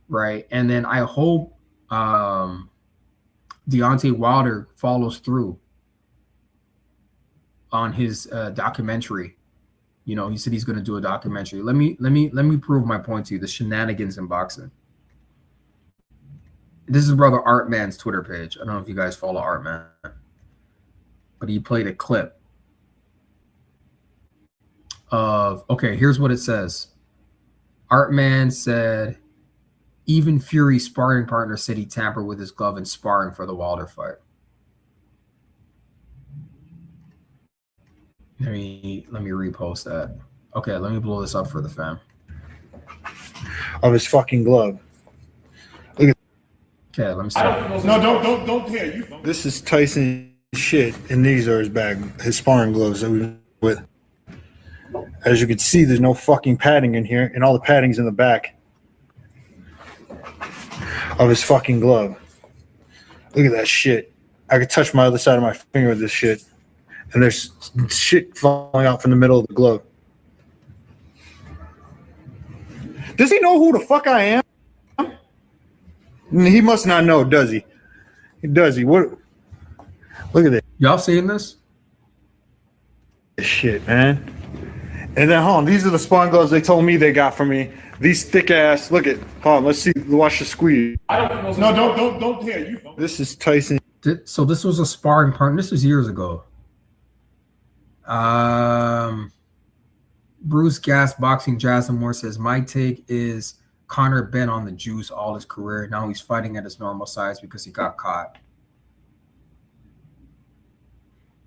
Right. And then I hope Deontay Wilder follows through on his documentary. You know, he said he's going to do a documentary. Let me prove my point to you. The shenanigans in boxing. This is brother Artman's Twitter page. I don't know if you guys follow Artman, but he played a clip of, okay, here's what it says. Artman said, even Fury's sparring partner said he tampered with his glove in sparring for the Wilder fight. Let me repost that. Okay, let me blow this up for the fam. Of his fucking glove. Look at. Okay, let me start. No, don't hear you. This is Tyson shit, and these are his sparring gloves that we with. As you can see, there's no fucking padding in here, and all the padding's in the back of his fucking glove. Look at that shit. I could touch my other side of my finger with this shit, and there's shit falling out from the middle of the glove. Does he know who the fuck I am? He must not know, does he? Does he? What? Look at this. Y'all seeing this? Shit, man. And then, hold on. These are the sparring gloves they told me they got for me. These thick ass. Look at. Hold on. Let's see. Watch the squeeze. No, don't hear you. This is Tyson. So this was a sparring partner. This was years ago. Bruce Gas Boxing Jazz and More says, my take is Conor Benn on the juice all his career. Now he's fighting at his normal size because he got caught.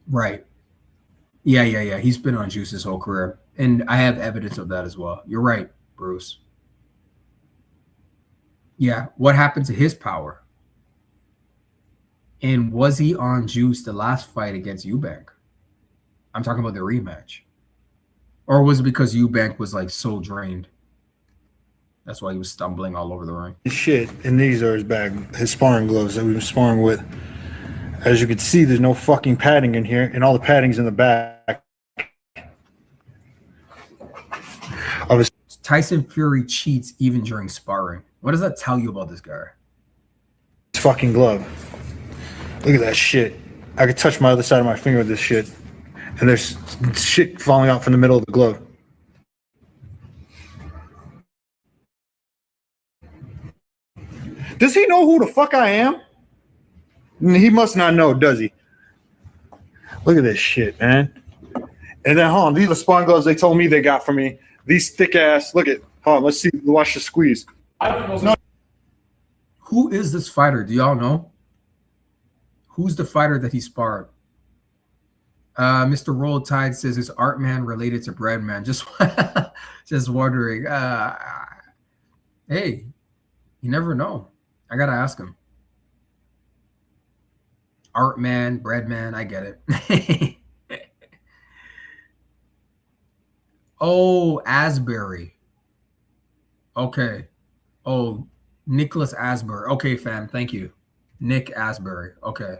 Right. Yeah. He's been on juice his whole career. And I have evidence of that as well. You're right, Bruce. Yeah. What happened to his power? And was he on juice the last fight against Eubank? I'm talking about the rematch. Or was it because Eubank was like so drained? That's why he was stumbling all over the ring. Shit, and these are his sparring gloves that we were sparring with. As you can see, there's no fucking padding in here, and all the padding's in the back of his. Tyson Fury cheats even during sparring. What does that tell you about this guy? Fucking glove. Look at that shit. I could touch my other side of my finger with this shit, and there's shit falling out from the middle of the glove. Does he know who the fuck I am? He must not know, does he? Look at this shit, man. And then, hold on. These are sparring gloves they told me they got for me. These thick ass. Look at. Hold on. Let's see. Watch the squeeze. No. Who is this fighter? Do y'all know? Who's the fighter that he sparred? Mr. Roll Tide says, is Artman related to Breadman? Just wondering. Hey, you never know. I gotta ask him. Artman, Breadman, I get it. Oh, Asbury. Okay. Oh, Nicholas Asbury. Okay, fam. Thank you. Nick Asbury. Okay.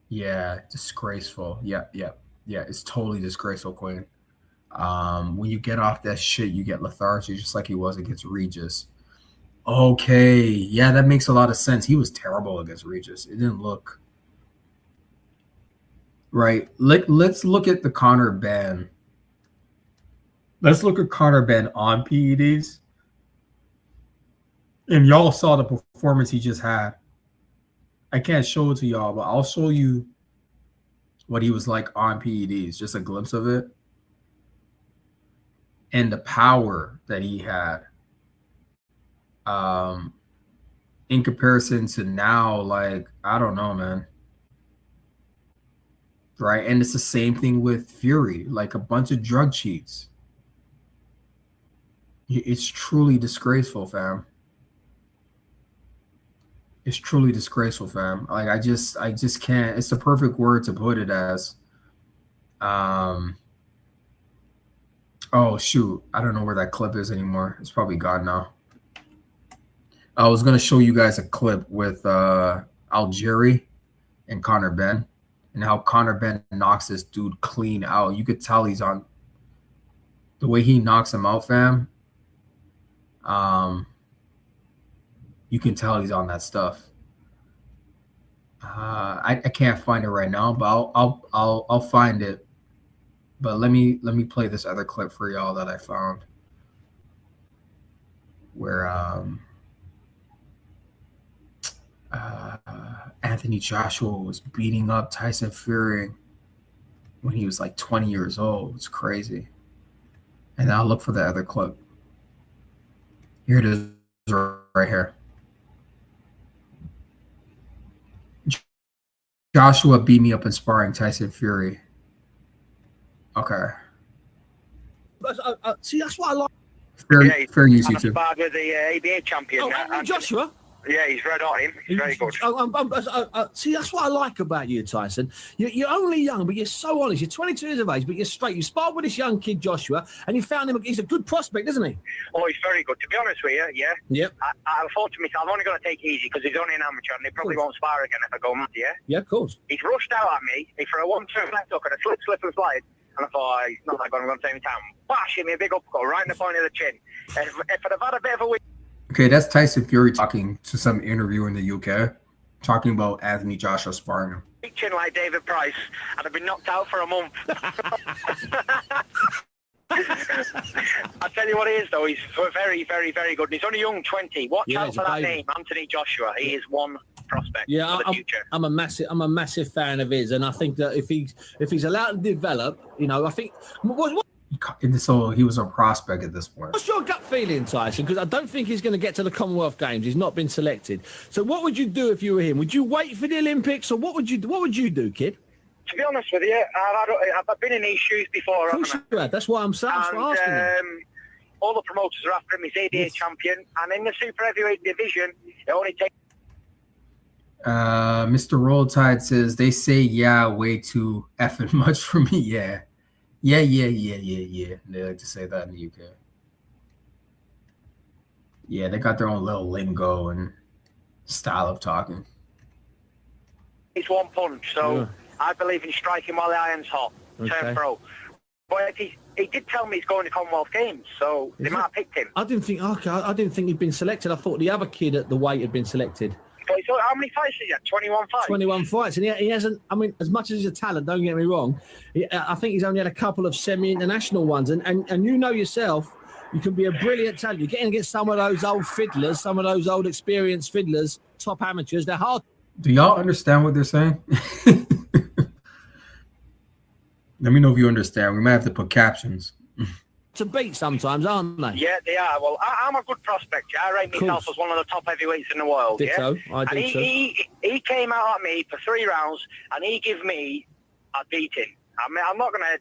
Yeah, disgraceful. Yeah. It's totally disgraceful, Queen. When you get off that shit, you get lethargy, just like he was against Regis. Okay, yeah, that makes a lot of sense. He was terrible against Regis. It didn't look right. Let's look at the Conor Benn. Let's look at Conor Benn on PEDs. And y'all saw the performance he just had. I can't show it to y'all, but I'll show you what he was like on PEDs, just a glimpse of it. And the power that he had. In comparison to now, like, I don't know, man. Right? And it's the same thing with Fury, like a bunch of drug cheats. It's truly disgraceful, fam. It's truly disgraceful, fam. Like, I just can't. It's the perfect word to put it as. Oh shoot, I don't know where that clip is anymore. It's probably gone now. I was gonna show you guys a clip with Algieri and Conor Benn, and how Conor Benn knocks this dude clean out. You could tell he's on the way he knocks him out, fam. You can tell he's on that stuff. I can't find it right now, but I'll find it. But let me play this other clip for y'all that I found, where Anthony Joshua was beating up Tyson Fury when he was like 20 years old. It's crazy. And I'll look for the other clip. Here it is right here. Joshua beat me up in sparring Tyson Fury. Okay. See, that's what I like. Fair use, you too. The ABA champion. Joshua? Yeah, he's red hot. He's very good. See, that's what I like about you, Tyson. You're only young, but you're so honest. You're 22 years of age, but you're straight. You sparred with this young kid, Joshua, and you found him. He's a good prospect, isn't he? Oh, he's very good. To be honest with you, yeah. Yep. I thought to myself, I'm only going to take it easy because he's only an amateur and he probably won't spar again if I go mad, yeah? Yeah, of course. He's rushed out at me. He threw a 1-2 left hook and a slip and slide. And I thought, oh, he's not like going to take me down. Bash him, a big uppercut right in the point of the chin. If I'd have had a bit of a week. Okay, that's Tyson Fury talking to some interviewer in the UK, talking about Anthony Joshua sparring him. Chin like David Price, and I've been knocked out for a month. I tell you what he is, though. He's very, very, very good. And he's only young, 20. Watch out for that name, Anthony Joshua. He is one prospect for the future. I'm a massive fan of his, and I think that if he's allowed to develop, you know, I think So he was a prospect at this point. What's your gut feeling, Tyson? Because I don't think he's going to get to the Commonwealth Games. He's not been selected. So what would you do if you were him? Would you wait for the Olympics, or what would you do, kid? To be honest with you, I've been in these shoes before. Of course you have. That's why I'm asking you. All the promoters are after him. He's ABA champion, and in the super heavyweight division, it only takes. Mr. Roll Tide says they say way too effing much for me. Yeah. They like to say that in the UK. Yeah, they got their own little lingo and style of talking. It's one punch, so I believe in striking while the iron's hot. Turn pro. But he did tell me he's going to Commonwealth Games, so they might have picked him. I didn't think he'd been selected. I thought the other kid at the weight had been selected. So how many fights has he had? 21 fights? 21 fights. And he hasn't, I mean, as much as he's a talent, don't get me wrong, I think he's only had a couple of semi-international ones. And you know yourself, you can be a brilliant talent. You're getting against some of those old fiddlers, some of those old experienced fiddlers, top amateurs. They're hard. Do y'all understand what they're saying? Let me know if you understand. We might have to put captions. To beat sometimes, aren't they? Yeah, they are. Well, I'm a good prospect. Yeah? I rate myself as one of the top heavyweights in the world. Ditto. Yeah? I do and he came out at me for 3 rounds, and he gave me a beating. I mean, I'm not going to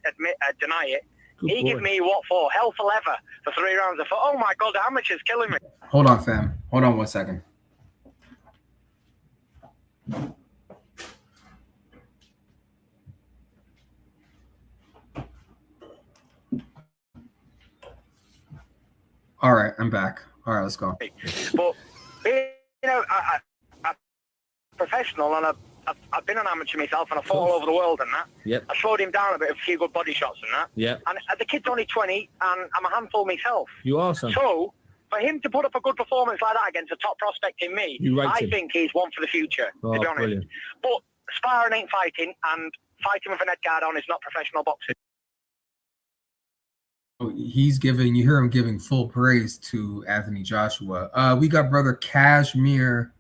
deny it. He gave me what for? Hell for leather for 3 rounds. I thought, oh my God, the amateur's killing me. Hold on, fam. Hold on 1 second. All right, I'm back. All right, let's go. But being, a professional, and I've been an amateur myself, and I fought all over the world and that. Yep. I slowed him down a bit, a few good body shots and that. Yeah. And the kid's only 20, and I'm a handful myself. You are, son. So for him to put up a good performance like that against a top prospect in me, I think he's one for the future, to be honest. Brilliant. But sparring ain't fighting, and fighting with a net guard on is not professional boxing. He's giving, you hear him giving full praise to Anthony Joshua. We got brother Kashmir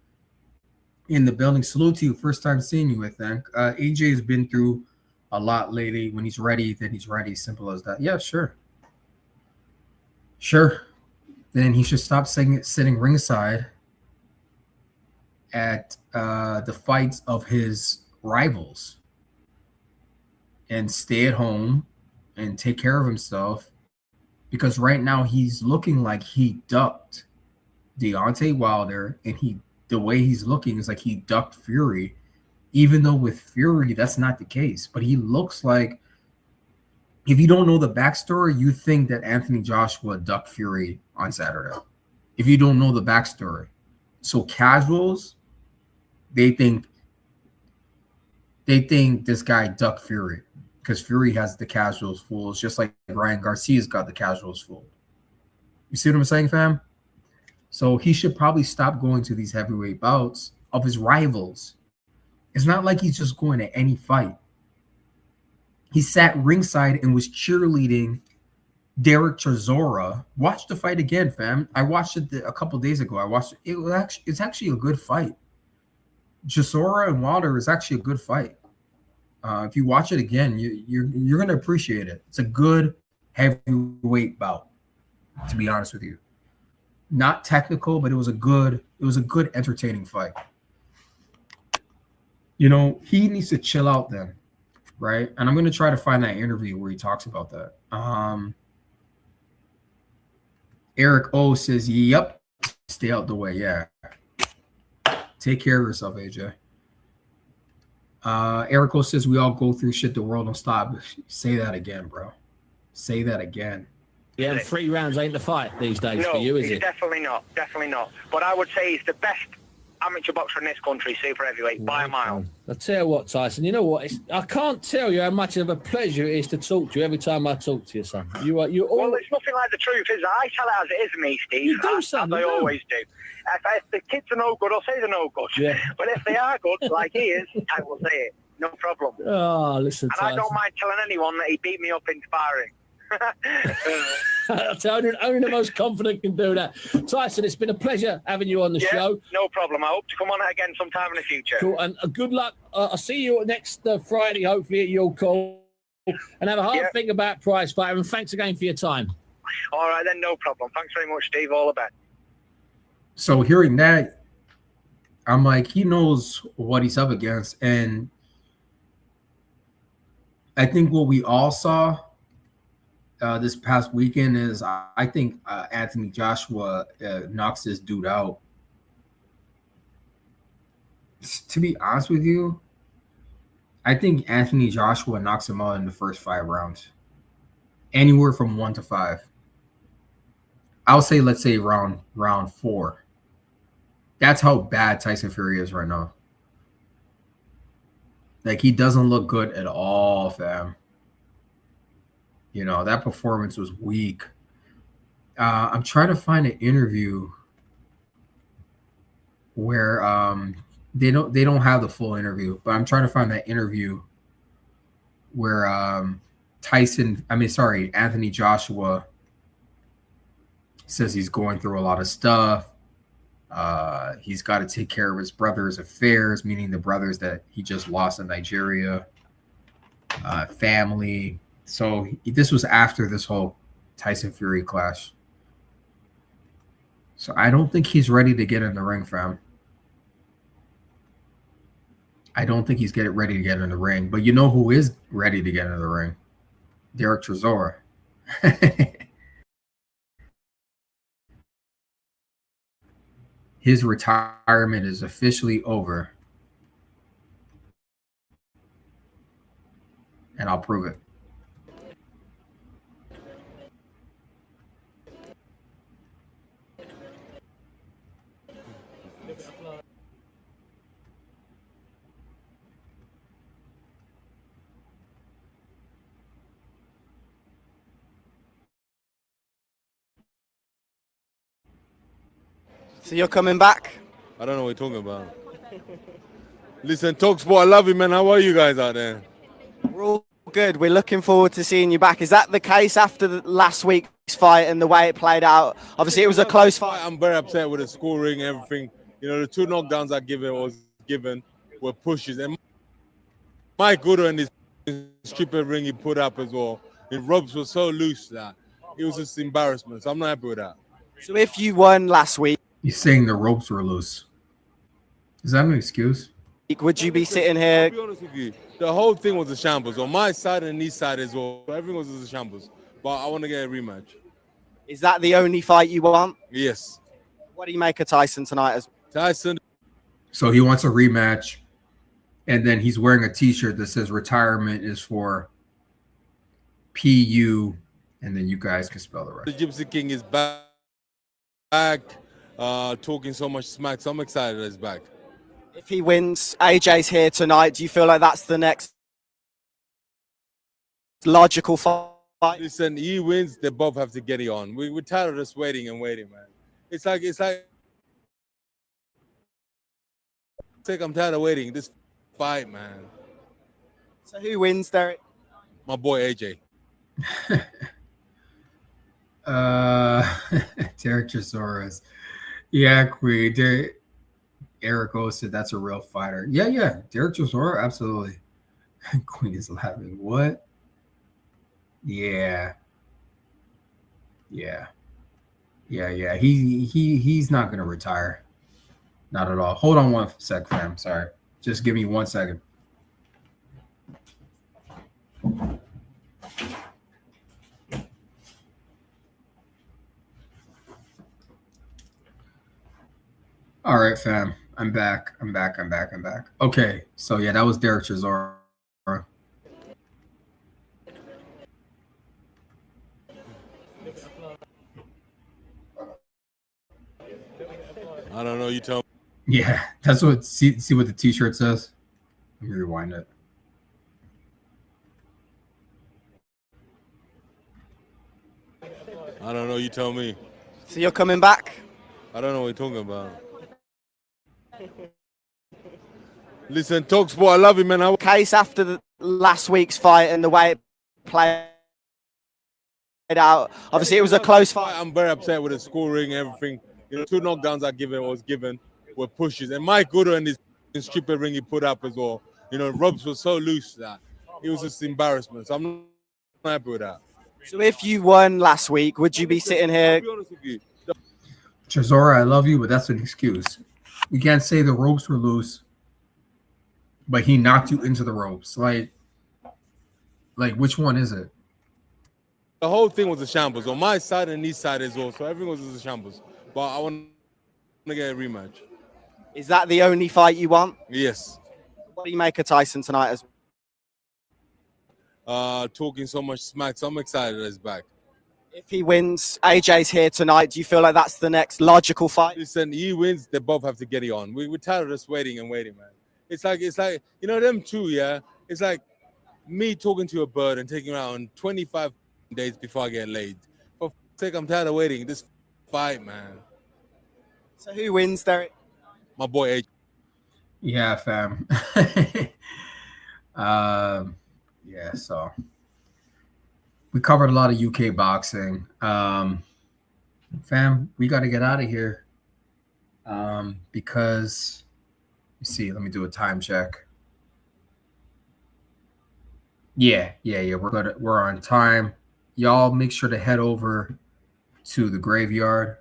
in the building. Salute to you. First time seeing you, I think. AJ has been through a lot lately. When he's ready, then he's ready. Simple as that. Yeah, sure. Sure. Then he should stop sitting ringside at the fights of his rivals and stay at home and take care of himself, because right now he's looking like he ducked Deontay Wilder, and the way he's looking is like he ducked Fury, even though with Fury that's not the case. But he looks like, if you don't know the backstory, you think that Anthony Joshua ducked Fury on Saturday. If you don't know the backstory. So casuals, they think this guy ducked Fury because Fury has the casuals fooled, just like Ryan Garcia's got the casuals fooled. You see what I'm saying, fam? So he should probably stop going to these heavyweight bouts of his rivals. It's not like he's just going to any fight. He sat ringside and was cheerleading Derek Chisora. Watch the fight again, fam. I watched it a couple days ago. I watched it. It's actually a good fight. Chisora and Wilder is actually a good fight. If you watch it again, you're gonna appreciate it. It's a good heavyweight bout, to be honest with you. Not technical, but it was a good entertaining fight. You know, he needs to chill out then, right? And I'm gonna try to find that interview where he talks about that. Eric O says, "Yep, stay out the way." Yeah, take care of yourself, AJ. Eric O says, "We all go through shit. The world don't stop." Say that again, bro. Say that again. Yeah, and 3 rounds ain't the fight these days for you, is it? Definitely not. Definitely not. But I would say he's the best amateur boxer in this country, super heavyweight, by a mile. I tell you what, Tyson, you know what? I can't tell you how much of a pleasure it is to talk to you every time I talk to you, son. Well, it's nothing like the truth, is it? I tell it as it is, me, Steve. You do, son. I always do. If the kids are no good, I'll say they're no good. Yeah. But if they are good, like he is, I will say it. No problem. Oh, listen, and Tyson. I don't mind telling anyone that he beat me up in sparring. Only the most confident can do that. Tyson, it's been a pleasure having you on the show. No problem. I hope to come on it again sometime in the future. Cool, and good luck. I'll see you next Friday, hopefully, at your call. And have a hard think about prize fight. And thanks again for your time. All right, then, no problem. Thanks very much, Steve. All the best. So hearing that, I'm like, he knows what he's up against. And I think what we all saw this past weekend is I think Anthony Joshua knocks this dude out. To be honest with you, I think Anthony Joshua knocks him out in the first 5 rounds. Anywhere from 1 to 5. I'll say, let's say round 4. That's how bad Tyson Fury is right now. Like, he doesn't look good at all, fam. You know, that performance was weak. I'm trying to find an interview where they don't have the full interview, but I'm trying to find that interview where Anthony Joshua says he's going through a lot of stuff. He's got to take care of his brother's affairs, meaning the brothers that he just lost in Nigeria, family. So this was after this whole Tyson Fury clash. So I don't think he's ready to get in the ring, fam. I don't think he's ready to get in the ring. But you know who is ready to get in the ring? Derek Chisora. His retirement is officially over. And I'll prove it. So you're coming back? I don't know what you're talking about. Listen, Talksport, I love you, man. How are you guys out there? We're all good. We're looking forward to seeing you back. Is that the case after last week's fight and the way it played out? Obviously, it was a close fight. I'm very upset with the scoring, everything. You know, the 2 knockdowns I given were pushes. And Mike Gooder and his stupid ring he put up as well. His ropes were so loose that it was just embarrassment. So I'm not happy with that. So if you won last week, He's saying the ropes were loose. Is that an excuse? would you be sitting here? I'll be honest with you, the whole thing was a shambles. On my side and his side as well. Everything was a shambles. But I want to get a rematch. Is that the only fight you want? Yes. What do you make of Tyson tonight? Tyson. So he wants a rematch, and then he's wearing a T-shirt that says "Retirement is for PU," and then you guys can spell the rest. The Gypsy King is back, talking so much smack. So I'm excited that he's back. If he wins, AJ's here tonight. Do you feel like that's the next logical fight? Listen, he wins, they both have to get it on. We're tired of just waiting and waiting, man. It's like I'm tired of waiting. This fight, man. So who wins, Derek? My boy AJ. Derek Chisores. Yeah, Queen. Eric O said that's a real fighter. Yeah. Derek Chisore, absolutely. Queen is laughing. What? Yeah. He's not gonna retire. Not at all. Hold on one sec, fam. Sorry. Just give me 1 second. All right, fam. I'm back. Okay. So yeah, that was Derek Chisore. I don't know. You tell me. Yeah, that's what. See what the T-shirt says. Let me rewind it. I don't know. You tell me. So you're coming back? I don't know what you're talking about. Listen, Talksport, I love you, man. Case after last week's fight and the way it played out. Obviously, it was a close fight. I'm very upset with the scoring, everything. You know, 2 knockdowns I given were pushes. And Mike Gooder and his stupid ring he put up as well. You know, ropes were so loose that it was just embarrassment. So I'm not happy with that. So if you won last week, would you be sitting here? I'll be honest with you. Chisora, I love you, but that's an excuse. You can't say the ropes were loose, but he knocked you into the ropes. Like which one is it? The whole thing was a shambles. On my side and his side as well. So everything was just a shambles. But I want to get a rematch. Is that the only fight you want? Yes. What do you make of Tyson tonight? Talking so much smack. So I'm excited that he's back. If he wins, AJ's here tonight. Do you feel like that's the next logical fight? Listen, he wins, they both have to get it on. We're tired of just waiting and waiting, man. It's like you know, them two, yeah. It's like me talking to a bird and taking around 25 days before I get laid. For f***ing sake, I'm tired of waiting. This fight, man. So who wins, Derek? My boy AJ. Yeah, fam. Yeah, so we covered a lot of UK boxing. Fam, we got to get out of here because you see, let me do a time check. Yeah. We're on time. Y'all make sure to head over to the graveyard.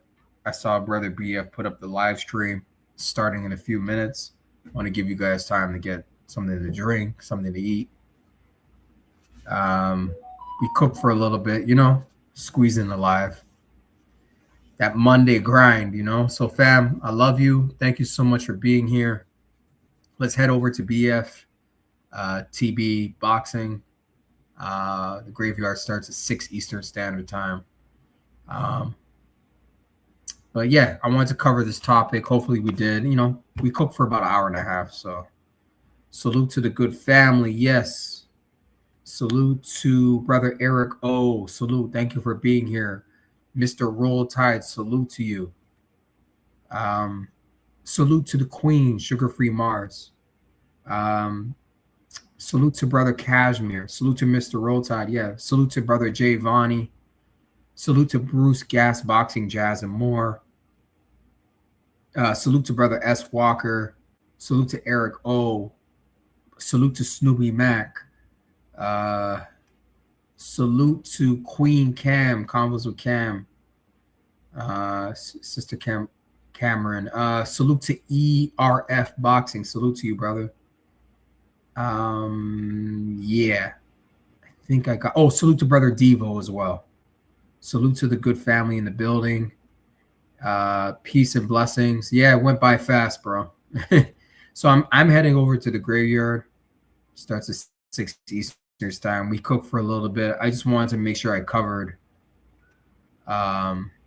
I saw Brother BF put up the live stream starting in a few minutes. I want to give you guys time to get something to drink, something to eat. We cook for a little bit, you know, squeezing alive. That Monday grind, you know. So, fam, I love you. Thank you so much for being here. Let's head over to BF TB Boxing. The graveyard starts at 6 Eastern Standard Time. But yeah, I wanted to cover this topic. Hopefully we did. You know, we cooked for about an hour and a half. So salute to the good family. Yes. Salute to brother Eric O. Salute. Thank you for being here. Mr. Roll Tide, salute to you. Salute to the Queen, Sugar Free Mars. Salute to brother Cashmere. Salute to Mr. Roll Tide. Yeah. Salute to brother Jay Vonnie. Salute to Bruce Gas, Boxing, Jazz, and more. Salute to brother S. Walker. Salute to Eric O. Salute to Snoopy Mac. Salute to Queen Cam, Convos with Cam. Sister Cameron. Salute to ERF Boxing. Salute to you, brother. Yeah. I think I got... Oh, salute to brother Devo as well. Salute to the good family in the building. Peace and blessings. Yeah, it went by fast, bro. So I'm heading over to the graveyard. Starts at 6 Eastern time. We cooked for a little bit. I just wanted to make sure I covered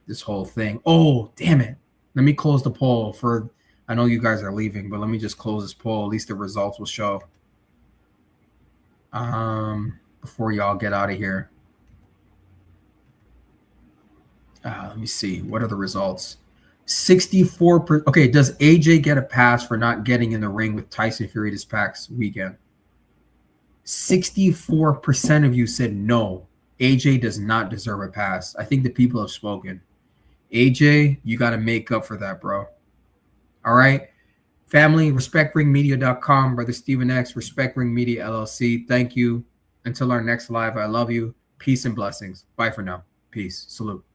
this whole thing. Oh, damn it. Let me close the poll for... I know you guys are leaving, but let me just close this poll. At least the results will show. Before y'all get out of here. Let me see. What are the results? 64%. Okay, does AJ get a pass for not getting in the ring with Tyson Fury this past weekend? 64% of you said no. AJ does not deserve a pass. I think the people have spoken. AJ, you got to make up for that, bro. All right. Family, respectringmedia.com. Brother Stephen X, Respect Ring Media LLC. Thank you. Until our next live, I love you. Peace and blessings. Bye for now. Peace. Salute.